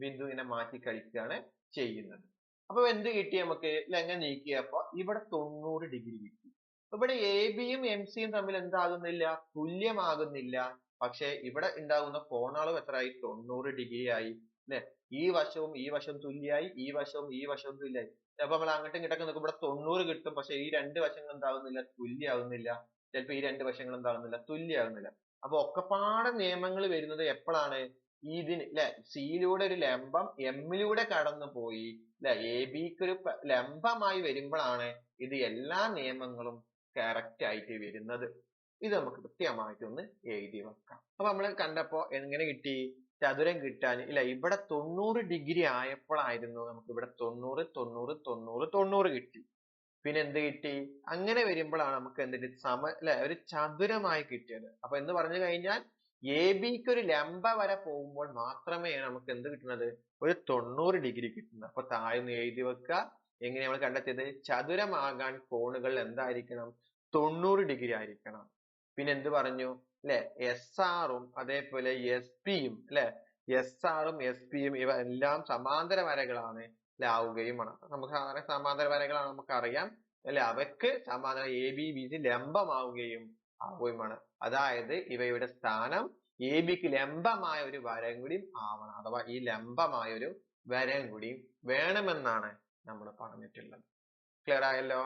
ബിന്ദു ഇങ്ങനെ മാറ്റി കളിക്കുകയാണ് ചെയ്യുന്നത്. അപ്പൊ എന്ത് കിട്ടി നമുക്ക്, എങ്ങനെ നീക്കിയപ്പോ ഇവിടെ 90 ഡിഗ്രി കിട്ടി. ഇവിടെ AB യും MC യും തമ്മിൽ എന്താകുന്നില്ല, തുല്യമാകുന്നില്ല. പക്ഷെ ഇവിടെ ഉണ്ടാകുന്ന കോണളവ് എത്രയായി, 90 ഡിഗ്രി ആയി അല്ലെ. ഈ വശവും ഈ വശവും തുല്യായി, ഈ വശവും ഈ വശവും തുല്യായി. അപ്പൊ നമ്മൾ അങ്ങോട്ടും ഇങ്ങോട്ടൊക്കെ നോക്കുമ്പോൾ 90 കിട്ടും. പക്ഷെ ഈ രണ്ട് വശങ്ങൾ എന്താകുന്നില്ല, തുല്യാകുന്നില്ല. ചിലപ്പോ ഈ രണ്ട് വശങ്ങൾ എന്താകുന്നില്ല, തുല്യാകുന്നില്ല. അപ്പൊ ഒക്കെപ്പാടെ നിയമങ്ങൾ വരുന്നത് എപ്പോഴാണ്, ഇതിന് അല്ലെ സിയിലൂടെ ഒരു ലംബം എമ്മിലൂടെ കടന്നു പോയി അല്ലെ ABക്ക് ഒരു ലംബമായി വരുമ്പോഴാണ് ഇത് എല്ലാ നിയമങ്ങളും കറക്റ്റ് ആയിട്ട് വരുന്നത്. ഇത് നമുക്ക് കൃത്യമായിട്ട് ഒന്ന് എഴുതി വെക്കാം. അപ്പൊ നമ്മൾ കണ്ടപ്പോ എങ്ങനെ കിട്ടി, ചതുരം കിട്ടാൻ ഇല്ല, ഇവിടെ 90 ഡിഗ്രി ആയപ്പോഴായിരുന്നു നമുക്ക് ഇവിടെ 90 90 90 90 കിട്ടി. പിന്നെ എന്ത് കിട്ടി, അങ്ങനെ വരുമ്പോഴാണ് നമുക്ക് എന്ത് അല്ലെ ഒരു ചതുരമായി കിട്ടിയത്. അപ്പൊ എന്ന് പറഞ്ഞു കഴിഞ്ഞാൽ ABക്ക് ഒരു ലംബ വര പോകുമ്പോൾ മാത്രമേ നമുക്ക് എന്ത് കിട്ടുന്നത്, ഒരു 90 ഡിഗ്രി കിട്ടുന്നത്. അപ്പൊ താഴെ എഴുതി വെക്കുക. എങ്ങനെ നമ്മൾ കണ്ടെത്തിയത്, ചതുരമാകാൻ കോണുകൾ എന്തായിരിക്കണം, 90 ഡിഗ്രി ആയിരിക്കണം. പിന്നെ എന്ത് പറഞ്ഞു അല്ലെ, SR ഉം അതേപോലെ SP യും അല്ലെ, SR ഉം SP യും ഇവ എല്ലാം സമാന്തര വരകളാണ് ആവുകയും വേണം. നമുക്ക് സമാന്തര വരകളാണ് നമുക്കറിയാം അല്ലെ, അവയ്ക്ക് സമാന്തര ABBC ലംബമാവുകയും ആവുകയും വേണം. അതായത് ഇവയുടെ സ്ഥാനം എ ബിക്ക് ലംബമായ ഒരു വരം കൂടിയും ആവണം, അഥവാ ഈ ലംബമായ ഒരു വരം കൂടിയും വേണമെന്നാണ് നമ്മൾ പറഞ്ഞിട്ടുള്ളത്. ക്ലിയർ ആയല്ലോ?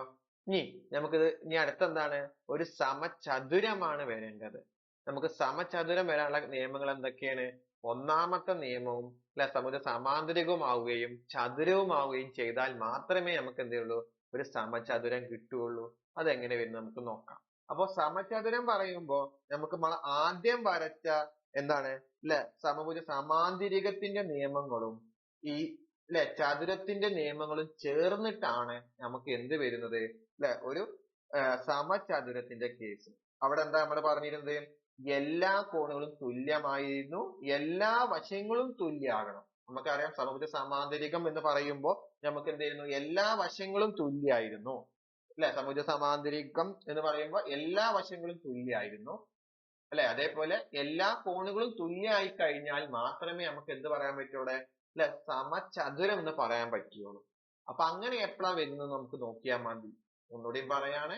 ഇനി അടുത്തെന്താണ്? ഒരു സമചതുരമാണ് വരേണ്ടത്. നമുക്ക് സമചതുരം വരാനുള്ള നിയമങ്ങൾ എന്തൊക്കെയാണ്? ഒന്നാമത്തെ നിയമവും സമചതുര സമാന്തരികവുമാവുകയും ചതുരവുമാവുകയും ചെയ്താൽ മാത്രമേ നമുക്ക് എന്ത് ചെയ്യുള്ളൂ, ഒരു സമചതുരം കിട്ടുകയുള്ളൂ. അതെങ്ങനെ വരും നമുക്ക് നോക്കാം. അപ്പൊ സമചതുരം പറയുമ്പോ നമുക്ക് ആദ്യം വരച്ച എന്താണ് സമഭുജ സമാന്തരികത്തിന്റെ നിയമങ്ങളും ഈ ചതുരത്തിന്റെ നിയമങ്ങളും ചേർന്നിട്ടാണ് നമുക്ക് എന്ത് വരുന്നത് ഒരു സമചതുരത്തിന്റെ കേസ്. അവിടെ എന്താ നമ്മൾ പറഞ്ഞിരുന്നത്? എല്ലാ കോണുകളും തുല്യമായിരുന്നു, എല്ലാ വശങ്ങളും തുല്യമാകണം. നമുക്കറിയാം സമഭുജ സമാന്തരികം എന്ന് പറയുമ്പോൾ നമുക്ക് എന്തായിരുന്നു? എല്ലാ വശങ്ങളും തുല്യായിരുന്നു. സമഭുജ സമാന്തരികം എന്ന് പറയുമ്പോൾ എല്ലാ വശങ്ങളും തുല്യായിരുന്നു. അതേപോലെ എല്ലാ കോണുകളും തുല്യമായി കഴിഞ്ഞാൽ മാത്രമേ നമുക്ക് എന്ത് പറയാൻ പറ്റുള്ളൂ? സമചതുരം എന്ന് പറയാൻ പറ്റുള്ളൂ. അപ്പൊ അങ്ങനെ എപ്പോഴാ വരുന്നത് നമുക്ക് നോക്കിയാൽ മതി. ഒന്നുകൂടിയും പറയാണ്,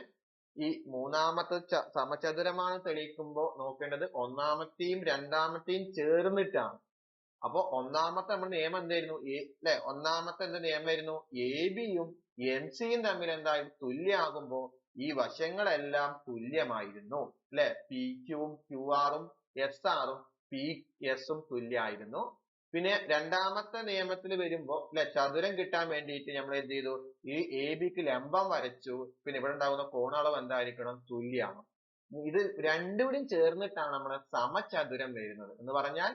ഈ മൂന്നാമത്തെ സമചതുരമാണ് തെളിയിക്കുമ്പോൾ നോക്കേണ്ടത് ഒന്നാമത്തെയും രണ്ടാമത്തെയും ചേർന്നിട്ടാണ്. അപ്പൊ ഒന്നാമത്തെ നമ്മുടെ നിയമം എന്തായിരുന്നു? ഒന്നാമത്തെ എന്ത് നിയമമായിരുന്നു? എ ബിയും എം സിയും തമ്മിൽ എന്തായാലും തുല്യമാകുമ്പോ ഈ വശങ്ങളെല്ലാം തുല്യമായിരുന്നു. പി ക്യൂവും ക്യു ആറും എസ് ആറും പി എസും തുല്യമായിരുന്നു. പിന്നെ രണ്ടാമത്തെ നിയമത്തിൽ വരുമ്പോ ചതുരം കിട്ടാൻ വേണ്ടിയിട്ട് നമ്മൾ എന്ത് ചെയ്തു? ഈ എ ബിക്ക് ലംബം വരച്ചു. പിന്നെ ഇവിടെ ഉണ്ടാകുന്ന കോണളവ് എന്തായിരിക്കണം? തുല്യമാണ്. ഇത് രണ്ടും കൂടി ചേർന്നിട്ടാണ് നമ്മുടെ സമചതുരം വരുന്നത്. എന്ന് പറഞ്ഞാൽ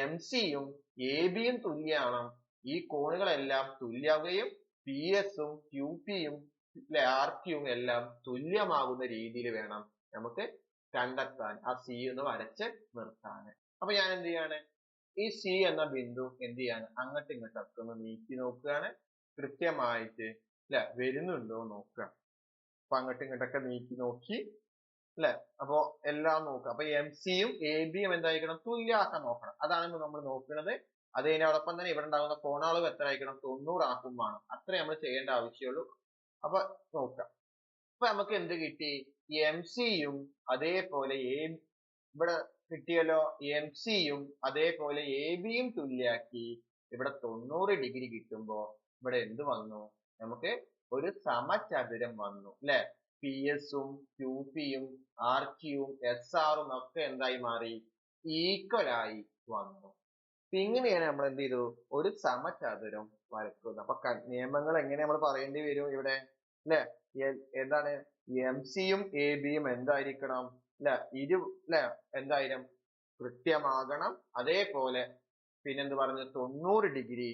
എം സിയും എ ബിയും തുല്യമാണ്. ഈ കോണുകളെല്ലാം തുല്യമാവുകയും പി എസും ക്യു പിയും ആർ ക്യൂവും എല്ലാം തുല്യമാകുന്ന രീതിയിൽ വേണം നമുക്ക് കണ്ടെത്താൻ, ആ സി ഒന്ന് വരച്ച് നിർത്താൻ. അപ്പൊ ഞാൻ എന്ത് ചെയ്യാണ്? ഈ സി എന്ന ബിന്ദു എന്ത് ചെയ്യാണ്? അങ്ങോട്ടും ഇങ്ങോട്ടൊക്കെ ഒന്ന് നീക്കി നോക്കുകയാണ്. കൃത്യമായിട്ട് വരുന്നുണ്ടോ നോക്കുക. അപ്പൊ അങ്ങോട്ടും ഇങ്ങോട്ടൊക്കെ നീക്കി നോക്കി അപ്പൊ എല്ലാം നോക്കുക. അപ്പൊ എം സിയും എ ബിയും എന്തായിരിക്കണം? തുല്യമാക്കാൻ നോക്കണം. അതാണ് നമ്മൾ നോക്കുന്നത്. അത് കഴിഞ്ഞോടൊപ്പം തന്നെ ഇവിടെ ഉണ്ടാകുന്ന കോണളവ് എത്ര ആയിരിക്കണം? 90 ആക്കും വേണം. അത്രേ നമ്മൾ ചെയ്യേണ്ട ആവശ്യമുള്ളൂ. അപ്പൊ നോക്കാം. അപ്പൊ നമുക്ക് എന്ത് കിട്ടി? എം സിയും അതേപോലെ ഇവിടെ കിട്ടിയല്ലോ. എം സിയും അതേപോലെ എ ബിയും തുല്യാക്കി ഇവിടെ 90 ഡിഗ്രി കിട്ടുമ്പോ ഇവിടെ എന്ത് വന്നു? നമുക്ക് ഒരു സമചതുരം വന്നു. പി എസും ക്യു പിയും ആർ ക്യൂവും എസ് ആറും ഒക്കെ എന്തായി മാറി? ഈക്വൽ ആയി വന്നു. ഇങ്ങനെയാണ് നമ്മൾ എന്ത് ചെയ്തു? ഒരു സമചതുരം വരക്കുന്നത്. അപ്പൊ നിയമങ്ങൾ എങ്ങനെ നമ്മൾ പറയേണ്ടി വരും ഇവിടെ? എന്താണ്? എം സിയും എ ബിയും എന്തായിരിക്കണം? എന്തായാലും കൃത്യമാകണം. അതേപോലെ പിന്നെന്ത് പറഞ്ഞു? 90 ഡിഗ്രി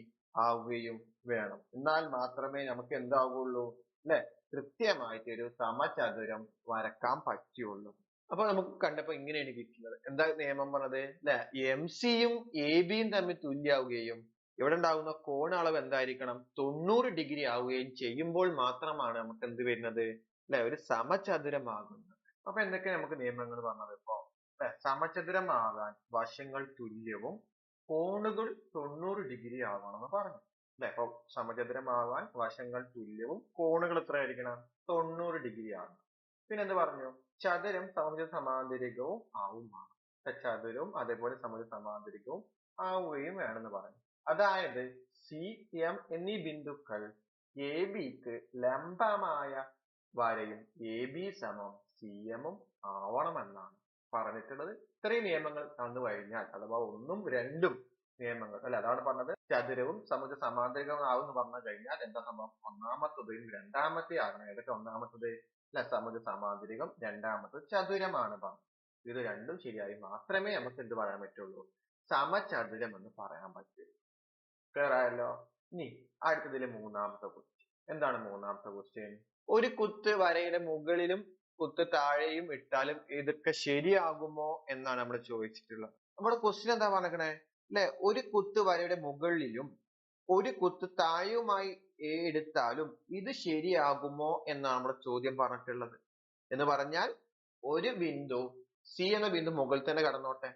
ആവുകയും വേണം. എന്നാൽ മാത്രമേ നമുക്ക് എന്താവുള്ളൂ? കൃത്യമായിട്ട് ഒരു സമചതുരം വരക്കാൻ പറ്റുള്ളൂ. അപ്പൊ നമുക്ക് കണ്ടപ്പോ ഇങ്ങനെയാണ് കിട്ടുന്നത്. എന്താ നിയമം പറഞ്ഞത്? എം സിയും എ ബിയും തമ്മിൽ തുല്യാവുകയും ഇവിടെ ഉണ്ടാകുന്ന കോണളവ് എന്തായിരിക്കണം? 90 ഡിഗ്രി ആവുകയും ചെയ്യുമ്പോൾ മാത്രമാണ് നമുക്ക് എന്ത് വരുന്നത്? ഒരു സമചതുരമാകുന്നത്. അപ്പൊ എന്തൊക്കെ നമുക്ക് നിയമങ്ങൾ പറഞ്ഞത്? ഇപ്പൊ സമചതുരമാകാൻ വശങ്ങൾ തുല്യവും കോണുകൾ 90 ഡിഗ്രി ആവണമെന്ന് പറഞ്ഞു. അപ്പൊ സമചതുരമാകാൻ വശങ്ങൾ തുല്യവും കോണുകൾ എത്ര ആയിരിക്കണം? 90 ഡിഗ്രി ആണ്. പിന്നെ എന്ത് പറഞ്ഞു? ചതുരം സമഭുജ സമാന്തരികവും ആവും വേണം. ചതുരവും അതേപോലെ സമഭുജ സമാന്തരികവും ആവുകയും വേണമെന്ന് പറഞ്ഞു. അതായത് സി എം എന്നീ ബിന്ദുക്കൾ എ ബിക്ക് ലംബമായ വരയും എ ബി സമം സി എമ്മും ആവണമെന്നാണ് പറഞ്ഞിട്ടുള്ളത്. ഇത്രയും നിയമങ്ങൾ തന്നു കഴിഞ്ഞാൽ, അഥവാ 1ഉം 2ഉം നിയമങ്ങൾ അതാണ് പറഞ്ഞത്. ചതുരവും സമഭുജ സമാന്തരികവും ആവും പറഞ്ഞു കഴിഞ്ഞാൽ എന്താ സംഭവം? ഒന്നാമത്തതും രണ്ടാമത്തെയും ആകണം. ഏതൊക്കെ ഒന്നാമത്തത്? സമഭുജ സമാന്തരികം, രണ്ടാമത്തത് ചതുരമാണ് പറഞ്ഞത്. ഇത് രണ്ടും ശരിയായി മാത്രമേ നമുക്ക് എന്ത് പറയാൻ പറ്റുള്ളൂ? സമചതുരം എന്ന് പറയാൻ പറ്റുള്ളൂ. ക്ലിയർ ആയല്ലോ? ഇനി അടുത്തതിലെ മൂന്നാമത്തെ ക്വസ്റ്റ്യൻ. എന്താണ് മൂന്നാമത്തെ ക്വസ്റ്റ്യൻ? ഒരു കുത്ത് വരയുടെ മുകളിലും കുത്ത് താഴെയും ഇട്ടാലും ഇതൊക്കെ ശരിയാകുമോ എന്നാണ് നമ്മൾ ചോദിച്ചിട്ടുള്ളത്. നമ്മുടെ ക്വസ്റ്റ്യൻ എന്താ പറഞ്ഞേ? ഒരു കുത്ത് വരയുടെ മുകളിലും ഒരു കുത്ത് താഴെയുമായി എടുത്താലും ഇത് ശരിയാകുമോ എന്നാണ് നമ്മുടെ ചോദ്യം പറഞ്ഞിട്ടുള്ളത്. എന്ന് പറഞ്ഞാൽ ഒരു ബിന്ദു സി എന്ന ബിന്ദു മുകളിൽ തന്നെ കടന്നോട്ടെ,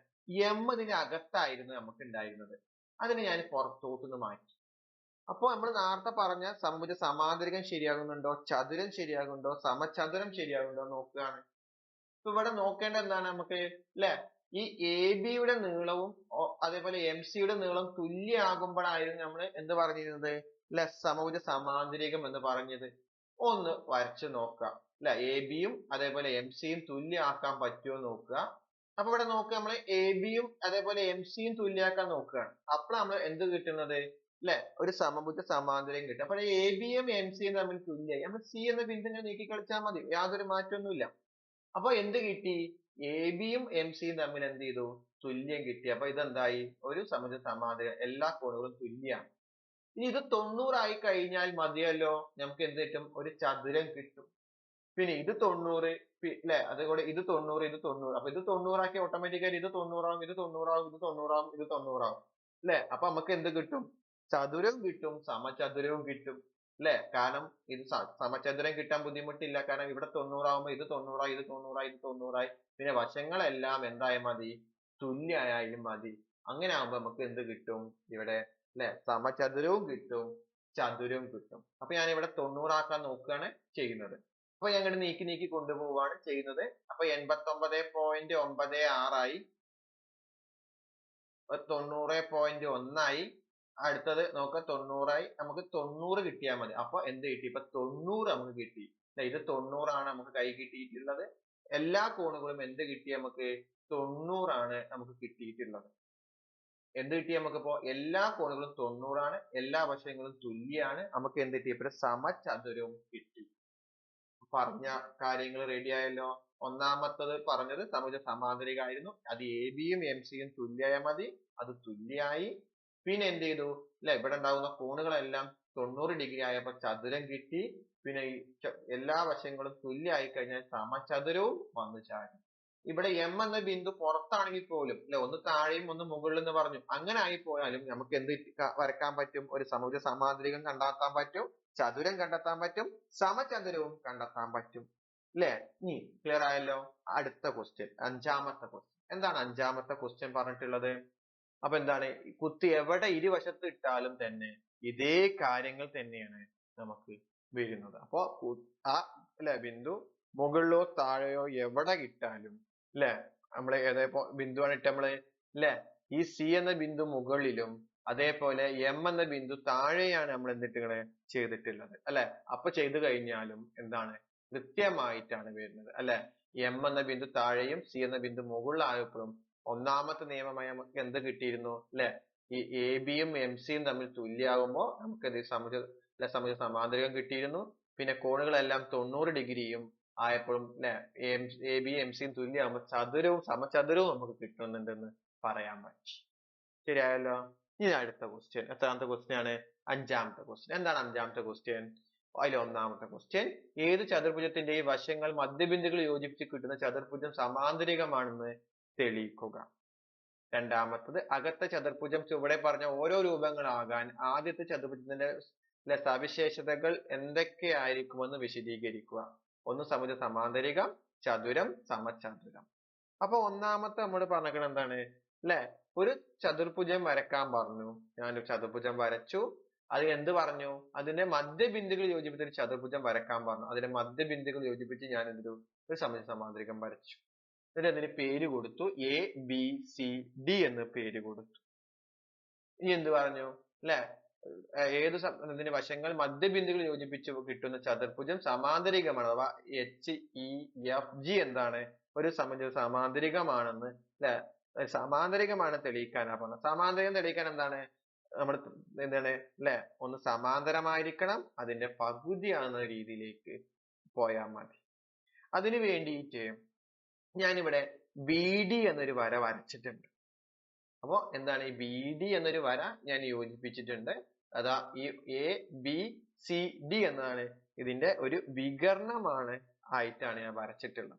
എം ഇതിന് അകത്തായിരുന്നു നമുക്ക് ഉണ്ടായിരുന്നത്. അതിനെ ഞാൻ പുറത്തോട്ട് മാറ്റി. അപ്പൊ നമ്മൾ നേരത്തെ പറഞ്ഞ സമഭുജ സമാന്തരികം ശരിയാകുന്നുണ്ടോ, ചതുരം ശരിയാകുന്നുണ്ടോ, സമചതുരം ശരിയാകുന്നുണ്ടോ നോക്കുകയാണ്. ഇപ്പൊ ഇവിടെ നോക്കേണ്ട എന്താണ് നമുക്ക് ല്ലേ? ഈ എ ബിയുടെ നീളവും അതേപോലെ എം സിയുടെ നീളം തുല്യമാകുമ്പോഴായിരുന്നു നമ്മൾ എന്ത് പറഞ്ഞിരുന്നത് ല്ലേ? സമഭുജ സമാന്തരികം എന്ന് പറഞ്ഞത്. ഒന്ന് വരച്ചു നോക്കാം ല്ലേ? എ ബിയും അതേപോലെ എം സിയും തുല്യമാക്കാൻ പറ്റുമോ നോക്കുക. അപ്പൊ ഇവിടെ നോക്കുക, നമ്മൾ എ ബിയും അതേപോലെ എം സിയും തുല്യമാക്കാൻ നോക്കുകയാണ്. അപ്പോൾ നമ്മൾ എന്ത് കിട്ടുന്നത് ല്ലേ? ഒരു സമഭുജ സമാന്തരം കിട്ടും. അപ്പൊ എ ബിയും എം സിയും തമ്മിൽ തുല്യമായി. നമ്മൾ സി എന്ന ബിന്ദു ഇങ്ങനെ നീക്കി കളിച്ചാൽ മതി, യാതൊരു മാറ്റമൊന്നുമില്ല. അപ്പൊ എന്ത് കിട്ടി? എ ബിയും എം സിയും തമ്മിൽ എന്ത് ചെയ്തു? തുല്യം കിട്ടി. അപ്പൊ ഇതെന്തായി? ഒരു സമഭുജ സമാന്തരം, എല്ലാ കോണുകളും തുല്യമാണ്. ഇനി ഇത് 90 ആയി കഴിഞ്ഞാൽ മതിയല്ലോ, നമുക്ക് എന്ത് കിട്ടും? ഒരു ചതുരം കിട്ടും. പിന്നെ ഇത് 90 ല്ലേ? അതുകൂടെ ഇത് 90 ഇത് 90. അപ്പൊ ഇത് 90 ആക്കി ഓട്ടോമാറ്റിക്കായി ഇത് 90 ആവും, ഇത് 90 ആവും, ഇത് 90 ആവും, ഇത് 90 ആവും ല്ലേ? അപ്പൊ നമുക്ക് എന്ത് കിട്ടും? ചതുരം കിട്ടും, സമചതുരവും കിട്ടും ല്ലേ? കാരണം ഇത് സമചതുരം കിട്ടാൻ ബുദ്ധിമുട്ടില്ല, കാരണം ഇവിടെ 90 ആവുമ്പോ ഇത് 90 ആയി, ഇത് 90 ആയി, ഇത് 90 ആയി. പിന്നെ വശങ്ങളെല്ലാം എന്തായാൽ മതി? തുല്യമായാലും മതി. അങ്ങനെ ആവുമ്പോ നമുക്ക് എന്ത് കിട്ടും? ഇവിടെ ല്ലേ? സമചതുരവും കിട്ടും, ചതുരവും കിട്ടും. അപ്പൊ ഞാൻ ഇവിടെ 90 ആക്കാൻ നോക്കുകയാണ് ചെയ്യുന്നത്. അപ്പൊ ഞാൻ ഇങ്ങനെ നീക്കി നീക്കി കൊണ്ടുപോവുകയാണ് ചെയ്യുന്നത്. അപ്പൊ 89.96 ആയി, 90.1 ആയി. അടുത്തത് നോക്ക 90 ആയി. നമുക്ക് 90 കിട്ടിയാൽ മതി. അപ്പൊ എന്ത് കിട്ടി? ഇപ്പൊ 90 നമുക്ക് കിട്ടി. ഇത് 90 ആണ് നമുക്ക് കൈ കിട്ടിയിട്ടുള്ളത്. എല്ലാ കോണുകളും എന്ത് കിട്ടി? നമുക്ക് 90 ആണ് നമുക്ക് കിട്ടിയിട്ടുള്ളത്. എന്ത് കിട്ടി? നമുക്കിപ്പോ എല്ലാ കോണുകളും 90 ആണ്, എല്ലാ വശങ്ങളും തുല്യാണ്. നമുക്ക് എന്ത് കിട്ടി? ഇപ്പൊ സമചതുരവും കിട്ടി. പറഞ്ഞ കാര്യങ്ങൾ റെഡി ആയല്ലോ. ഒന്നാമത്തത് പറഞ്ഞത് സമഭുജ സമാന്തരികമായിരുന്നു. അത് എ ബിയും എം സിയും തുല്യമായാൽ മതി, അത് തുല്യമായി. പിന്നെ എന്ത് ചെയ്തു ല്ലേ? ഇവിടെ ഉണ്ടാകുന്ന കോണുകളെല്ലാം 90 ഡിഗ്രി ആയപ്പോൾ ചതുരം കിട്ടി. പിന്നെ എല്ലാ വശങ്ങളും തുല്യമായി കഴിഞ്ഞാൽ സമചതുരവും വന്നു ചാടി. ഇവിടെ എം എന്ന ബിന്ദു പുറത്താണെങ്കിൽ പോലും ല്ലേ, ഒന്ന് താഴെയും ഒന്ന് മുകളിൽ എന്ന് പറഞ്ഞു, അങ്ങനെ ആയി പോയാലും നമുക്ക് എന്ത് വരക്കാൻ പറ്റും? ഒരു സമഭുജ സമാന്തരികം കണ്ടെത്താൻ പറ്റും, ചതുരം കണ്ടെത്താൻ പറ്റും, സമചതുരവും കണ്ടെത്താൻ പറ്റും ല്ലേ? ഇനി ക്ലിയർ ആയല്ലോ. അടുത്ത ക്വസ്റ്റ്യൻ, അഞ്ചാമത്തെ ക്വസ്റ്റ്യൻ. എന്താണ് അഞ്ചാമത്തെ ക്വസ്റ്റ്യൻ പറഞ്ഞിട്ടുള്ളത്? അപ്പൊ എന്താണ്? കുത്തി എവിടെ ഇരുവശത്ത് ഇട്ടാലും തന്നെ ഇതേ കാര്യങ്ങൾ തന്നെയാണ് നമുക്ക് വരുന്നത്. അപ്പൊ ആ ല്ലേ ബിന്ദു മുകളിലോ താഴെയോ എവിടെ ഇട്ടാലും ല്ലേ, നമ്മള് ഏതേപ്പോ ബിന്ദുവാണ് ഇട്ട നമ്മള് ല്ലേ? ഈ സി എന്ന ബിന്ദു മുകളിലും അതേപോലെ എം എന്ന ബിന്ദു താഴെയാണ് നമ്മൾ എന്തിട്ടുകളെ ചെയ്തിട്ടുള്ളത് അല്ലെ? അപ്പൊ ചെയ്തു കഴിഞ്ഞാലും എന്താണ്? കൃത്യമായിട്ടാണ് വരുന്നത് അല്ലെ? എം എന്ന ബിന്ദു താഴെയും സി എന്ന ബിന്ദു മുകളിലായപ്പോഴും ഒന്നാമത്തെ നിയമമായി നമുക്ക് എന്ത് കിട്ടിയിരുന്നു ല്ലെ? ഈ എ ബിയും എം സിയും തമ്മിൽ തുല്യമാകുമ്പോൾ നമുക്ക് എന്ത് സമഭുജ സമാന്തരികം കിട്ടിയിരുന്നു. പിന്നെ കോണുകളെല്ലാം 90 ഡിഗ്രിയും ആയപ്പോഴും ല്ലെ എ ബി എം സിയും തുല്യമാകുമ്പോൾ ചതുരവും സമചതുരവും നമുക്ക് കിട്ടുന്നുണ്ടെന്ന് പറയാൻ പറ്റി. ശരിയായല്ലോ. ഇനി അടുത്ത ക്വസ്റ്റ്യൻ, എത്രാമത്തെ ക്വസ്റ്റ്യൻ ആണ്? അഞ്ചാമത്തെ ക്വസ്റ്റ്യൻ. എന്താണ് അഞ്ചാമത്തെ ക്വസ്റ്റ്യൻ? അതിൽ ഒന്നാമത്തെ ക്വസ്റ്റ്യൻ, ഏത് ചതുർഭുജത്തിന്റെയും വശങ്ങൾ മധ്യബിന്ദുക്കൾ യോജിപ്പിച്ച് കിട്ടുന്ന ചതുർഭുജം സമാന്തരികമാണെന്ന് തെളിയിക്കുക. രണ്ടാമത്തത്, അകത്ത ചതുർഭുജം ചുവടെ പറഞ്ഞ ഓരോ രൂപങ്ങളാകാൻ ആദ്യത്തെ ചതുർഭുജത്തിന്റെ സവിശേഷതകൾ എന്തൊക്കെയായിരിക്കുമെന്ന് വിശദീകരിക്കുക. ഒന്ന് സമഭുജ സമാന്തരികം, ചതുരം, സമചതുരം. അപ്പൊ ഒന്നാമത്തെ നമ്മൾ പറഞ്ഞത് എന്താണ് ല്ലെ? ഒരു ചതുർഭുജം വരക്കാൻ പറഞ്ഞു. ഞാനൊരു ചതുർഭുജം വരച്ചു. അതിൽ എന്ത് പറഞ്ഞു? അതിന്റെ മധ്യബിന്ദുകൾ യോജിപ്പിച്ച് ഒരു ചതുർഭുജം വരക്കാൻ പറഞ്ഞു. അതിന്റെ മധ്യബിന്ദുകൾ യോജിപ്പിച്ച് ഞാൻ ഒരു സമഭുജ സമാന്തരികം വരച്ചു. എന്നിട്ട് അതിന് പേര് കൊടുത്തു, എ ബി സി ഡി എന്ന് പേര് കൊടുത്തു. ഇനി എന്ത് പറഞ്ഞു ല്ലെ? ഏത് ഇതിന്റെ വശങ്ങൾ മധ്യബിന്ദുകൾ യോജിപ്പിച്ച് കിട്ടുന്ന ചതുർഭുജം സമാന്തരികമാണ്, അഥവാ HEFG എന്താണ്? ഒരു സമഭുജ സമാന്തരികമാണെന്ന് ല്ലെ? സമാന്തരികമാണ് തെളിയിക്കാനാ പറഞ്ഞത്. സമാന്തരികം തെളിയിക്കാൻ എന്താണ്? നമ്മൾ എന്താണ് ല്ലെ? ഒന്ന് സമാന്തരമായിരിക്കണം, അതിന്റെ പകുതിയാകുന്ന രീതിയിലേക്ക് പോയാൽ മതി. അതിനു വേണ്ടിയിട്ട് ഞാനിവിടെ BD എന്നൊരു വര വരച്ചിട്ടുണ്ട്. അപ്പോ എന്താണ്? ഈ BD എന്നൊരു വര ഞാൻ യോജിപ്പിച്ചിട്ടുണ്ട്. അതാ ഈ ABCD എന്നതാണ് ഇതിന്റെ ഒരു വികരണമാണ് ആയിട്ടാണ് ഞാൻ വരച്ചിട്ടുള്ളത്.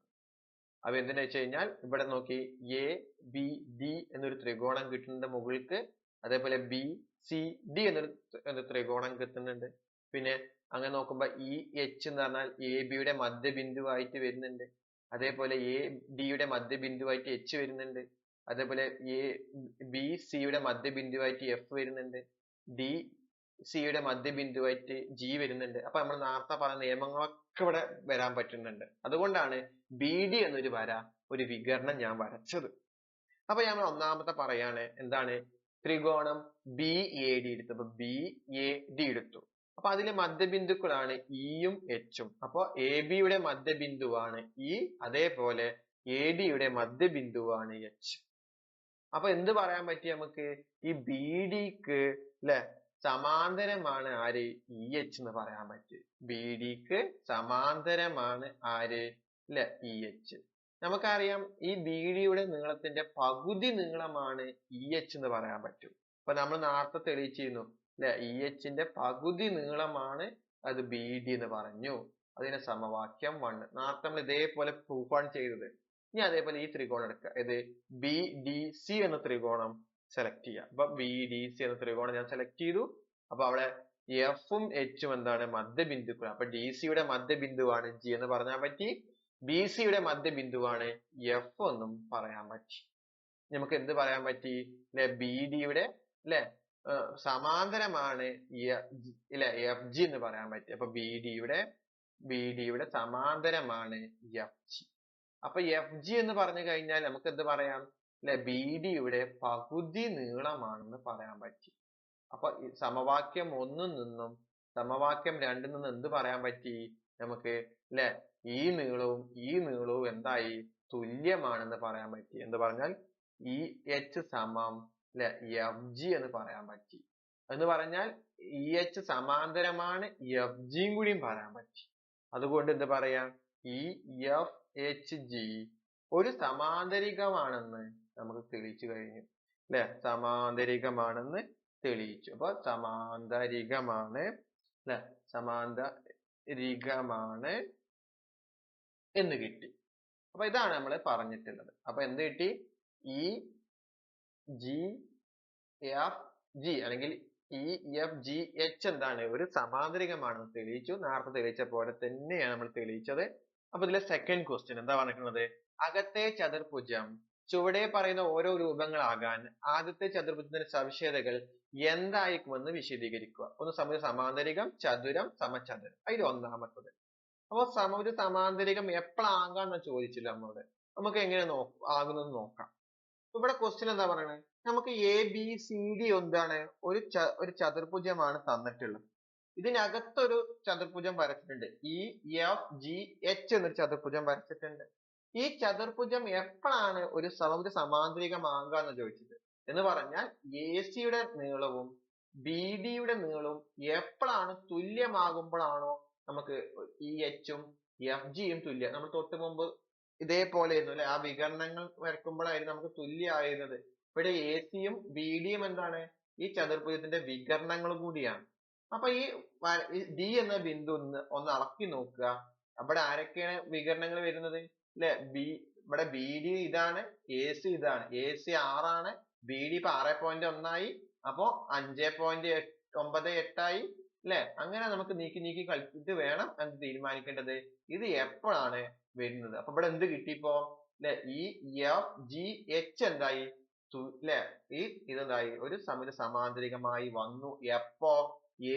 അപ്പൊ എന്തിനാ വെച്ച് കഴിഞ്ഞാൽ ഇവിടെ നോക്കി, ABD എന്നൊരു ത്രികോണം കിട്ടുന്നുണ്ട് മുകൾക്ക്, അതേപോലെ BCD എന്നൊരു ത്രികോണം കിട്ടുന്നുണ്ട്. പിന്നെ അങ്ങനെ നോക്കുമ്പോ EH എന്ന് പറഞ്ഞാൽ AB യുടെ മധ്യബിന്ദുവായിട്ട് വരുന്നുണ്ട്. അതേപോലെ AD യുടെ മധ്യബിന്ദുവായിട്ട് H വരുന്നുണ്ട്. അതേപോലെ BC യുടെ മധ്യബിന്ദുവായിട്ട് F വരുന്നുണ്ട്. സിയുടെ മധ്യബിന്ദുവായിട്ട് ജി വരുന്നുണ്ട്. അപ്പൊ നമ്മൾ നേരത്തെ പറഞ്ഞ നിയമങ്ങളൊക്കെ ഇവിടെ വരാൻ പറ്റുന്നുണ്ട്. അതുകൊണ്ടാണ് ബി ഡി എന്നൊരു വര, ഒരു വികരണം ഞാൻ വരച്ചത്. അപ്പൊ ഞാൻ ഒന്നാമത്തെ പറയാണ് എന്താണ്, ത്രികോണം ബി എ ഡി എടുത്തു. അപ്പൊ ബി എ ഡി എടുത്തു. അപ്പൊ അതിലെ മധ്യബിന്ദുക്കളാണ് ഇയും എച്ചും. അപ്പൊ എ ബിയുടെ മധ്യബിന്ദുവാണ് ഇ, അതേപോലെ എ ഡിയുടെ മധ്യബിന്ദുവാണ് എച്ച്. അപ്പൊ എന്ത് പറയാൻ പറ്റി നമുക്ക്, ഈ ബി ഡിക്ക് അല്ലെ സമാന്തരമാണ് ആര്, ഇ എച്ച് എന്ന് പറയാൻ പറ്റി. ബി ഡിക്ക് സമാന്തരമാണ് ആര്, അല്ലെ, ഇ എച്ച്. നമുക്കറിയാം ഈ ബി ഡിയുടെ നീളത്തിന്റെ പകുതി നീളമാണ് ഇ എച്ച് എന്ന് പറയാൻ പറ്റും. അപ്പൊ നമ്മൾ നേരത്തെ തെളിയിച്ചിരുന്നു അല്ലെ, ഇ എച്ചിന്റെ പകുതി നീളമാണ് അത് ബി ഡി എന്ന് പറഞ്ഞു. അതിന്റെ സമവാക്യം 1. നേരത്തെ നമ്മൾ ഇതേപോലെ പ്രൂഫാണ് ചെയ്തത്. ഇനി അതേപോലെ ഈ ത്രികോണം എടുക്കുക, ഇത് ബി ഡി സി എന്ന ത്രികോണം സെലക്ട് ചെയ്യുക. അപ്പൊ ബി ഡി സി എന്ന ത്രികോണം ഞാൻ സെലക്ട് ചെയ്തു. അപ്പൊ അവിടെ എഫും എച്ചും എന്താണ്, മധ്യബിന്ദുക്കൾ. അപ്പൊ ഡി സിയുടെ മധ്യബിന്ദുവാണ് ജി എന്ന് പറഞ്ഞാൽ പറ്റി, ബി സിയുടെ മധ്യബിന്ദുവാണ് എഫ് എന്നും പറയാൻ പറ്റി. നമുക്ക് എന്ത് പറയാൻ പറ്റി, അല്ലെ, ബി ഡിയുടെ അല്ലെ സമാന്തരമാണ് എഫ് ജി എന്ന് പറയാൻ പറ്റി. അപ്പൊ ബി ഡിയുടെ സമാന്തരമാണ് എഫ് ജി. അപ്പൊ എഫ് ജി എന്ന് പറഞ്ഞു കഴിഞ്ഞാൽ നമുക്ക് എന്ത് പറയാം, അല്ലെ, ബി ഡിയുടെ പകുതി നീളമാണെന്ന് പറയാൻ പറ്റി. അപ്പൊ സമവാക്യം 1 നിന്നും സമവാക്യം 2 നിന്നും എന്ത് പറയാൻ പറ്റി നമുക്ക്, അല്ലെ, ഈ നീളവും എന്തായി, തുല്യമാണെന്ന് പറയാൻ പറ്റി. എന്ന് പറഞ്ഞാൽ ഇ എച്ച് സമം അല്ലെ എഫ് ജി എന്ന് പറയാൻ പറ്റി. എന്ന് പറഞ്ഞാൽ ഇ എച്ച് സമാന്തരമാണ് എഫ് ജിയും കൂടിയും പറയാൻ പറ്റി. അതുകൊണ്ട് എന്ത് പറയാം, ഈ എഫ് എച്ച് ജി ഒരു സമാന്തരികമാണെന്ന് നമുക്ക് തെളിയിച്ചു കഴിഞ്ഞു, അല്ലെ, സമാന്തരികമാണെന്ന് തെളിയിച്ചു. അപ്പൊ സമാന്തരികമാണ് എന്ന് കിട്ടി. അപ്പൊ ഇതാണ് നമ്മൾ പറഞ്ഞിട്ടുള്ളത്. അപ്പൊ എന്ത് കിട്ടി, ഇ ജി എഫ് ജി അല്ലെങ്കിൽ ഇ എഫ് ജി എച്ച് എന്താണ്, ഒരു സമാന്തരികമാണെന്ന് തെളിയിച്ചു. നേരത്തെ തെളിയിച്ച പോലെ തന്നെയാണ് നമ്മൾ തെളിയിച്ചത്. അപ്പൊ ഇതിലെ സെക്കൻഡ് ക്വസ്റ്റ്യൻ എന്താ പറഞ്ഞിട്ടുള്ളത്, അകത്തെ ചതുർഭുജം ചുവടെ പറയുന്ന ഓരോ രൂപങ്ങളാകാൻ ആദ്യത്തെ ചതുർഭുജത്തിന്റെ സവിശേഷതകൾ എന്തായിരിക്കുമെന്ന് വിശദീകരിക്കുക. ഒന്ന് സമഭുജ സമാന്തരികം, ചതുരം, സമചതുരം. അതിൽ ഒന്നാമത്തത്. അപ്പൊ സമഭുജ സമാന്തരികം എപ്പോഴാകാന്ന് ചോദിച്ചില്ല നമ്മളോട്. നമുക്ക് എങ്ങനെ ആകുന്നത് നോക്കാം. ഇവിടെ ക്വസ്റ്റ്യൻ എന്താ പറയുന്നത്, നമുക്ക് എ ബി സി ഡി എന്താണ്, ഒരു ചതുർഭുജമാണ് തന്നിട്ടുള്ളത്. ഇതിനകത്തൊരു ചതുർഭുജം വരച്ചിട്ടുണ്ട്, ഇ എഫ് ജി എച്ച് എന്നൊരു ചതുർഭുജം വരച്ചിട്ടുണ്ട്. ഈ ചതുർഭുജം എപ്പോഴാണ് ഒരു സമഭുജ സമാന്തരികമാകുക എന്ന് ചോദിച്ചത്. എന്ന് പറഞ്ഞാൽ എ സിയുടെ നീളവും ബി ഡിയുടെ നീളവും എപ്പോഴാണ് തുല്യമാകുമ്പോഴാണോ നമുക്ക് ഇ എച്ചും എഫ് ജിയും തുല്യം. നമ്മൾ തൊട്ട് മുമ്പ് ഇതേപോലെ ആയിരുന്നു അല്ലെ, ആ വികരണങ്ങൾ വരക്കുമ്പോഴായിരുന്നു നമുക്ക് തുല്യമായിരുന്നത്. ഇവിടെ എ സിയും ബി ഡിയും എന്താണ്, ഈ ചതുർഭുജത്തിന്റെ വികരണങ്ങളും കൂടിയാണ്. അപ്പൊ ഈ ഡി എന്ന ബിന്ദു ഒന്ന് അളക്കി നോക്കുക. അവിടെ ആരൊക്കെയാണ് വികരണങ്ങൾ വരുന്നത്, അല്ലെ, ഇവിടെ ബി ഡി ഇതാണ്, എ സി ഇതാണ്. എ സി 6 ആണ്, ബി ഡി ഇപ്പൊ 6.1 ആയി. അപ്പൊ 5.98 ആയി, അല്ലെ. അങ്ങനെ നമുക്ക് നീക്കി കളിച്ചിട്ട് വേണം എന്ന് തീരുമാനിക്കേണ്ടത് ഇത് എപ്പോഴാണ് വരുന്നത്. അപ്പൊ ഇവിടെ എന്ത് കിട്ടിയപ്പോ, അല്ലെ, ഈ എഫ് ജി എച്ച് എന്തായി, അല്ലെ, ഇതെന്തായി, ഒരു സമഭുജ സമാന്തരികമായി വന്നു. എപ്പോ,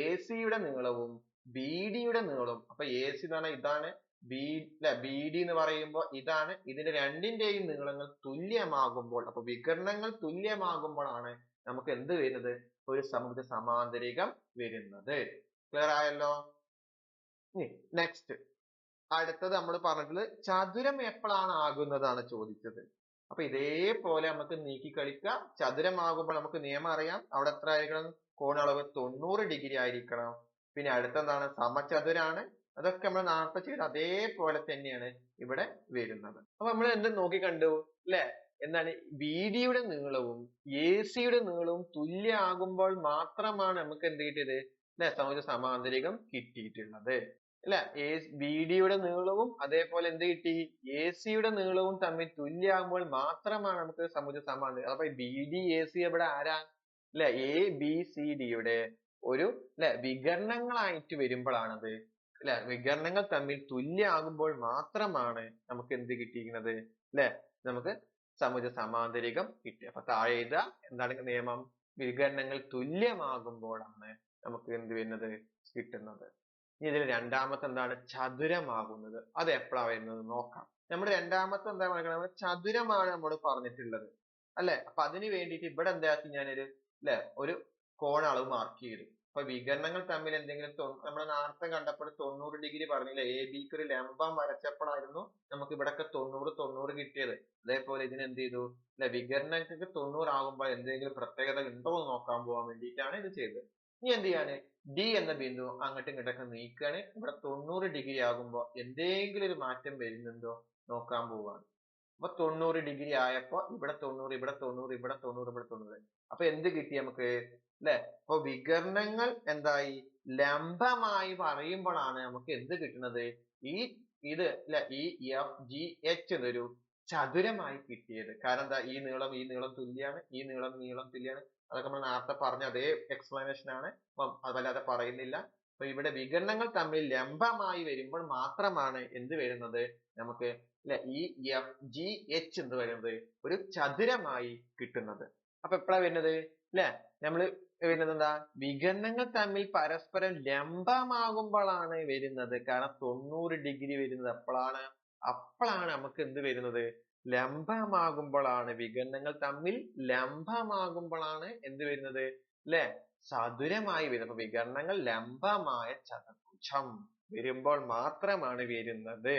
എ സിയുടെ നീളവും ബി ഡിയുടെ നീളവും. അപ്പൊ എ സി എന്ന് പറഞ്ഞാൽ ഇതാണ്, ബി ഡി എന്ന് പറയുമ്പോൾ ഇതാണ്. ഇതിന്റെ രണ്ടിന്റെയും നീളങ്ങൾ തുല്യമാകുമ്പോൾ, അപ്പൊ വികരണങ്ങൾ തുല്യമാകുമ്പോഴാണ് നമുക്ക് എന്ത് വരുന്നത്, ഒരു സമഭുജ സമാന്തരികം വരുന്നത്. ക്ലിയർ ആയല്ലോ. നെക്സ്റ്റ് അടുത്തത് നമ്മൾ പറഞ്ഞിട്ടുള്ളത് ചതുരം എപ്പോഴാണ് ആകുന്നതാണ് ചോദിച്ചത്. അപ്പൊ ഇതേപോലെ നമുക്ക് നീക്കി കളിക്കാം. ചതുരമാകുമ്പോൾ നമുക്ക് നിയമം അറിയാം, അവിടെ എത്ര ആയിരിക്കണം, കോണളവ് 90 ഡിഗ്രി ആയിരിക്കണം. പിന്നെ അടുത്തെന്താണ്, സമചതുരാണ്. അതൊക്കെ നമ്മൾ നേരത്തെ ചെയ്ത് അതേപോലെ തന്നെയാണ് ഇവിടെ വരുന്നത്. അപ്പൊ നമ്മൾ എന്ത് നോക്കി കണ്ടു, അല്ലെ, എന്താണ്, ബി ഡിയുടെ നീളവും എ സിയുടെ നീളവും തുല്യമാകുമ്പോൾ മാത്രമാണ് നമുക്ക് എന്ത് കിട്ടിയത്, അല്ലെ, സമഭുജ സമാന്തരികം കിട്ടിയിട്ടുള്ളത്. അല്ലെ, ബി ഡിയുടെ നീളവും അതേപോലെ എന്ത് കിട്ടി, എ സിയുടെ നീളവും തമ്മിൽ തുല്യമാകുമ്പോൾ മാത്രമാണ് നമുക്ക് സമഭുജ സമാന്തരികം. അപ്പൊ ബി ഡി എ സി ഇവിടെ ആരാ, അല്ലെ, എ ബി സി ഡിയുടെ ഒരു വികരണങ്ങളായിട്ട് വരുമ്പോഴാണത്, അല്ലെ, വികരണങ്ങൾ തമ്മിൽ തുല്യമാകുമ്പോൾ മാത്രമാണ് നമുക്ക് എന്ത് കിട്ടിയിരിക്കുന്നത്, അല്ലെ, നമുക്ക് സമഭുജ സമാന്തരികം കിട്ടി. അപ്പൊ താഴെ എഴുതുക, എന്താണ് നിയമം, വികരണങ്ങൾ തുല്യമാകുമ്പോഴാണ് നമുക്ക് എന്ത് വരുന്നത് കിട്ടുന്നത്. ഇനി ഇതിൽ രണ്ടാമത്തെ എന്താണ് ചതുരമാകുന്നത്. അത് എപ്പോഴാ വരുന്നത് നോക്കാം. നമ്മുടെ രണ്ടാമത്തെ എന്താ പറയുക ചതുരമാണ് നമ്മൾ പറഞ്ഞിട്ടുള്ളത് അല്ലെ. അപ്പൊ അതിന് വേണ്ടിയിട്ട് ഇവിടെ എന്താക്കി ഞാനൊരു ഒരു കോണളവ് മാർക്ക് ചെയ്തു. അപ്പൊ വികരണങ്ങൾ തമ്മിൽ എന്തെങ്കിലും നമ്മൾ നേരത്തെ കണ്ടപ്പോൾ 90 ഡിഗ്രി പറഞ്ഞില്ലേ, എ ബിക്ക് ഒരു ലംബം വരച്ചപ്പോഴായിരുന്നു നമുക്ക് ഇവിടൊക്കെ 90 കിട്ടിയത്. അതേപോലെ ഇതിന് എന്ത് ചെയ്തു വികരണങ്ങൾക്ക് 90 ആകുമ്പോൾ എന്തെങ്കിലും പ്രത്യേകത ഉണ്ടോ എന്ന് നോക്കാൻ പോകാൻ വേണ്ടിയിട്ടാണ് ഇത് ചെയ്തത്. ഇനി എന്ത് ചെയ്യാണ് ഡി എന്ന ബിന്ദു അങ്ങോട്ടും ഇങ്ങോട്ടൊക്കെ നീക്കുകയാണ്. ഇവിടെ 90 ഡിഗ്രി ആകുമ്പോൾ എന്തെങ്കിലും ഒരു മാറ്റം വരുന്നുണ്ടോ നോക്കാൻ പോവാണ്. അപ്പൊ 90 ഡിഗ്രി ആയപ്പോ ഇവിടെ 90 ഇവിടെ 90 ഇവിടെ 90 ഇവിടെ 90. അപ്പൊ എന്ത് കിട്ടി നമുക്ക് അപ്പൊ വികരണങ്ങൾ എന്തായി ലംബമായി പറയുമ്പോഴാണ് നമുക്ക് എന്ത് കിട്ടുന്നത് ഈ ഇത് ഈ എഫ് ജി എച്ച് എന്നൊരു ചതുരമായി കിട്ടിയത്. കാരണം എന്താ ഈ നീളം തുല്യാണ്, ഈ നീളം തുല്യാണ്. അതൊക്കെ നമ്മൾ നേരത്തെ പറഞ്ഞ അതേ എക്സ്പ്ലനേഷൻ ആണ്, വല്ലാതെ പറയുന്നില്ല. അപ്പൊ ഇവിടെ വികരണങ്ങൾ തമ്മിൽ ലംബമായി വരുമ്പോൾ മാത്രമാണ് എന്ത് വരുന്നത് നമുക്ക് ഈ എഫ് ജി എച്ച് എന്ന് പറയുന്നത് ഒരു ചതുരമായി കിട്ടുന്നത്. അപ്പൊ എപ്പോഴാ വരുന്നത് നമ്മൾ വരുന്നത് എന്താ വികരണങ്ങൾ തമ്മിൽ പരസ്പരം ലംബമാകുമ്പോഴാണ് വരുന്നത്. കാരണം 90 ഡിഗ്രി വരുന്നത് അപ്പോഴാണ് നമുക്ക് എന്ത് വരുന്നത് ലംബമാകുമ്പോഴാണ് വികരണങ്ങൾ തമ്മിൽ ലംബമാകുമ്പോഴാണ് എന്ത് വരുന്നത് ചതുരമായി വരുന്നത്. അപ്പൊ വികരണങ്ങൾ ലംബമായ ചതുർഭുജം വരുമ്പോൾ മാത്രമാണ് വരുന്നത്.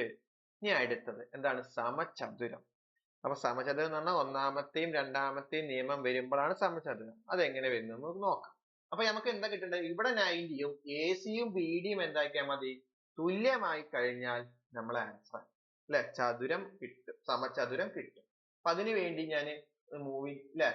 ഇനി അടുത്തത് എന്താണ് സമചതുരം. അപ്പൊ സമചതുരം എന്ന് പറഞ്ഞാൽ ഒന്നാമത്തെയും രണ്ടാമത്തെയും നിയമം വരുമ്പോഴാണ് സമചതുരം. അതെങ്ങനെ വരുന്നത് നമുക്ക് നോക്കാം. അപ്പൊ നമുക്ക് എന്താ കിട്ടേണ്ടത് ഇവിടെ 90യും AC യും BD യും എന്താക്കിയാൽ മതി തുല്യമായി കഴിഞ്ഞാൽ നമ്മളെ ആൻസർ ചതുരം കിട്ടും, സമചതുരം കിട്ടും. അപ്പൊ അതിനു വേണ്ടി ഞാൻ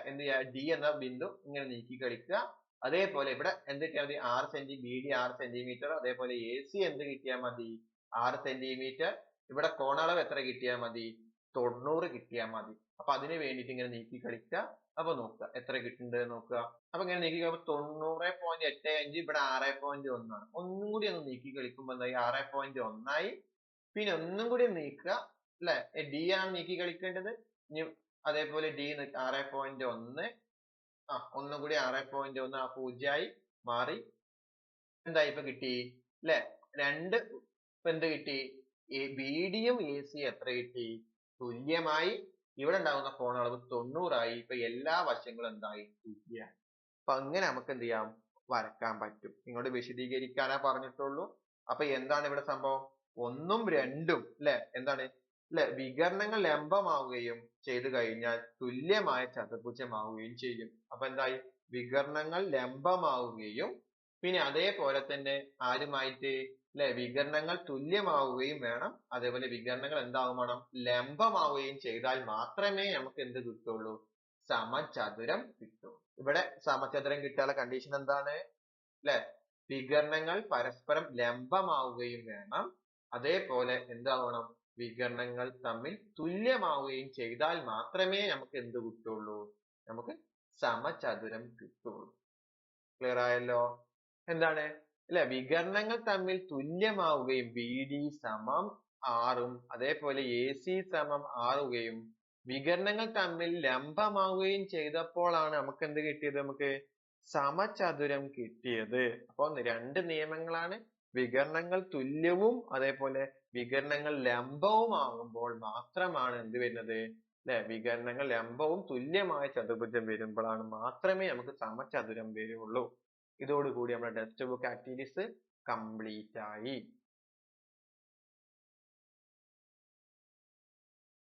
എന്ത് ചെയ്യാ ഡി എന്ന ബിന്ദു ഇങ്ങനെ നീക്കി കളിക്കുക. അതേപോലെ ഇവിടെ എന്ത് കിട്ടിയാൽ മതി 6 BD 6 സെന്റിമീറ്റർ. അതേപോലെ AC എന്ത് കിട്ടിയാൽ മതി 6 സെന്റിമീറ്റർ. ഇവിടെ കോണളവ് എത്ര കിട്ടിയാൽ മതി 90 കിട്ടിയാൽ മതി. അപ്പൊ അതിന് വേണ്ടിയിട്ട് ഇങ്ങനെ നീക്കി കളിക്കുക. അപ്പൊ നോക്കുക എത്ര കിട്ടുന്നുണ്ട് നോക്കുക. അപ്പൊ ഇങ്ങനെ നീക്കി കളിക്കുമ്പോൾ 90.85 ഇവിടെ 6.1 ആണ്. ഒന്നും കൂടി ഒന്ന് നീക്കി കളിക്കുമ്പോൾ എന്തായി 6.1 ആയി. പിന്നെ ഒന്നും കൂടി നീക്കുക ഡി ആണ് നീക്കി കളിക്കേണ്ടത്. ഇനി അതേപോലെ ഡി 6.1 ഒന്നും കൂടി 6.1 ആ 0 ആയി മാറി. എന്തായി ഇപ്പൊ കിട്ടി രണ്ട് എന്ത് കിട്ടി BD യും AC യും എത്ര കിട്ടി തുല്യമായി. ഇവിടെ ഉണ്ടാകുന്ന കോണളവ് 90 ആയി. ഇപ്പൊ എല്ലാ വശങ്ങളും എന്തായി തുല്യമായി. അപ്പൊ അങ്ങനെ നമുക്ക് എന്ത് ചെയ്യാം വരക്കാൻ പറ്റും. ഇങ്ങോട്ട് വിശദീകരിക്കാനേ പറഞ്ഞിട്ടുള്ളൂ. അപ്പൊ എന്താണ് ഇവിടെ സംഭവം 1 ഉം 2 ഉം എന്താണ് വികരണങ്ങൾ ലംബമാവുകയും ചെയ്തു കഴിഞ്ഞാൽ തുല്യമായ ചതുർഭുജമാവുകയും ചെയ്യും. അപ്പൊ എന്തായി വികരണങ്ങൾ ലംബമാവുകയും പിന്നെ അതേപോലെ തന്നെ ആരുമായിട്ട് വികരണങ്ങൾ തുല്യമാവുകയും വേണം. അതേപോലെ വികരണങ്ങൾ എന്താവും വേണം ലംബമാവുകയും ചെയ്താൽ മാത്രമേ നമുക്ക് എന്ത് കിട്ടുള്ളൂ സമചതുരം കിട്ടൂ. ഇവിടെ സമചതുരം കിട്ടാനുള്ള കണ്ടീഷൻ എന്താണ് വികരണങ്ങൾ പരസ്പരം ലംബമാവുകയും വേണം. അതേപോലെ എന്താവണം വികരണങ്ങൾ തമ്മിൽ തുല്യമാവുകയും ചെയ്താൽ മാത്രമേ നമുക്ക് എന്ത് കിട്ടുള്ളൂ നമുക്ക് സമചതുരം കിട്ടുള്ളൂ. ക്ലിയർ ആയല്ലോ. എന്താണ് വികരണങ്ങൾ തമ്മിൽ തുല്യമാവുകയും BD സമം 6 ഉം അതേപോലെ AC സമം 6 വികരണങ്ങൾ തമ്മിൽ ലംബമാവുകയും ചെയ്തപ്പോഴാണ് നമുക്ക് എന്ത് കിട്ടിയത് നമുക്ക് സമചതുരം കിട്ടിയത്. അപ്പൊ രണ്ട് നിയമങ്ങളാണ്. വികരണങ്ങൾ തുല്യവും അതേപോലെ വികരണങ്ങൾ ലംബവും ആകുമ്പോൾ മാത്രമാണ് എന്ത് വരുന്നത് വികരണങ്ങൾ ലംബവും തുല്യമായ ചതുർഭുജം വരുമ്പോഴാണ് മാത്രമേ നമുക്ക് സമചതുരം വരുള്ളൂ. ഇതോടുകൂടി നമ്മുടെ ടെക്സ്റ്റ് ബുക്ക് ആക്ടിവിറ്റീസ് കംപ്ലീറ്റ് ആയി.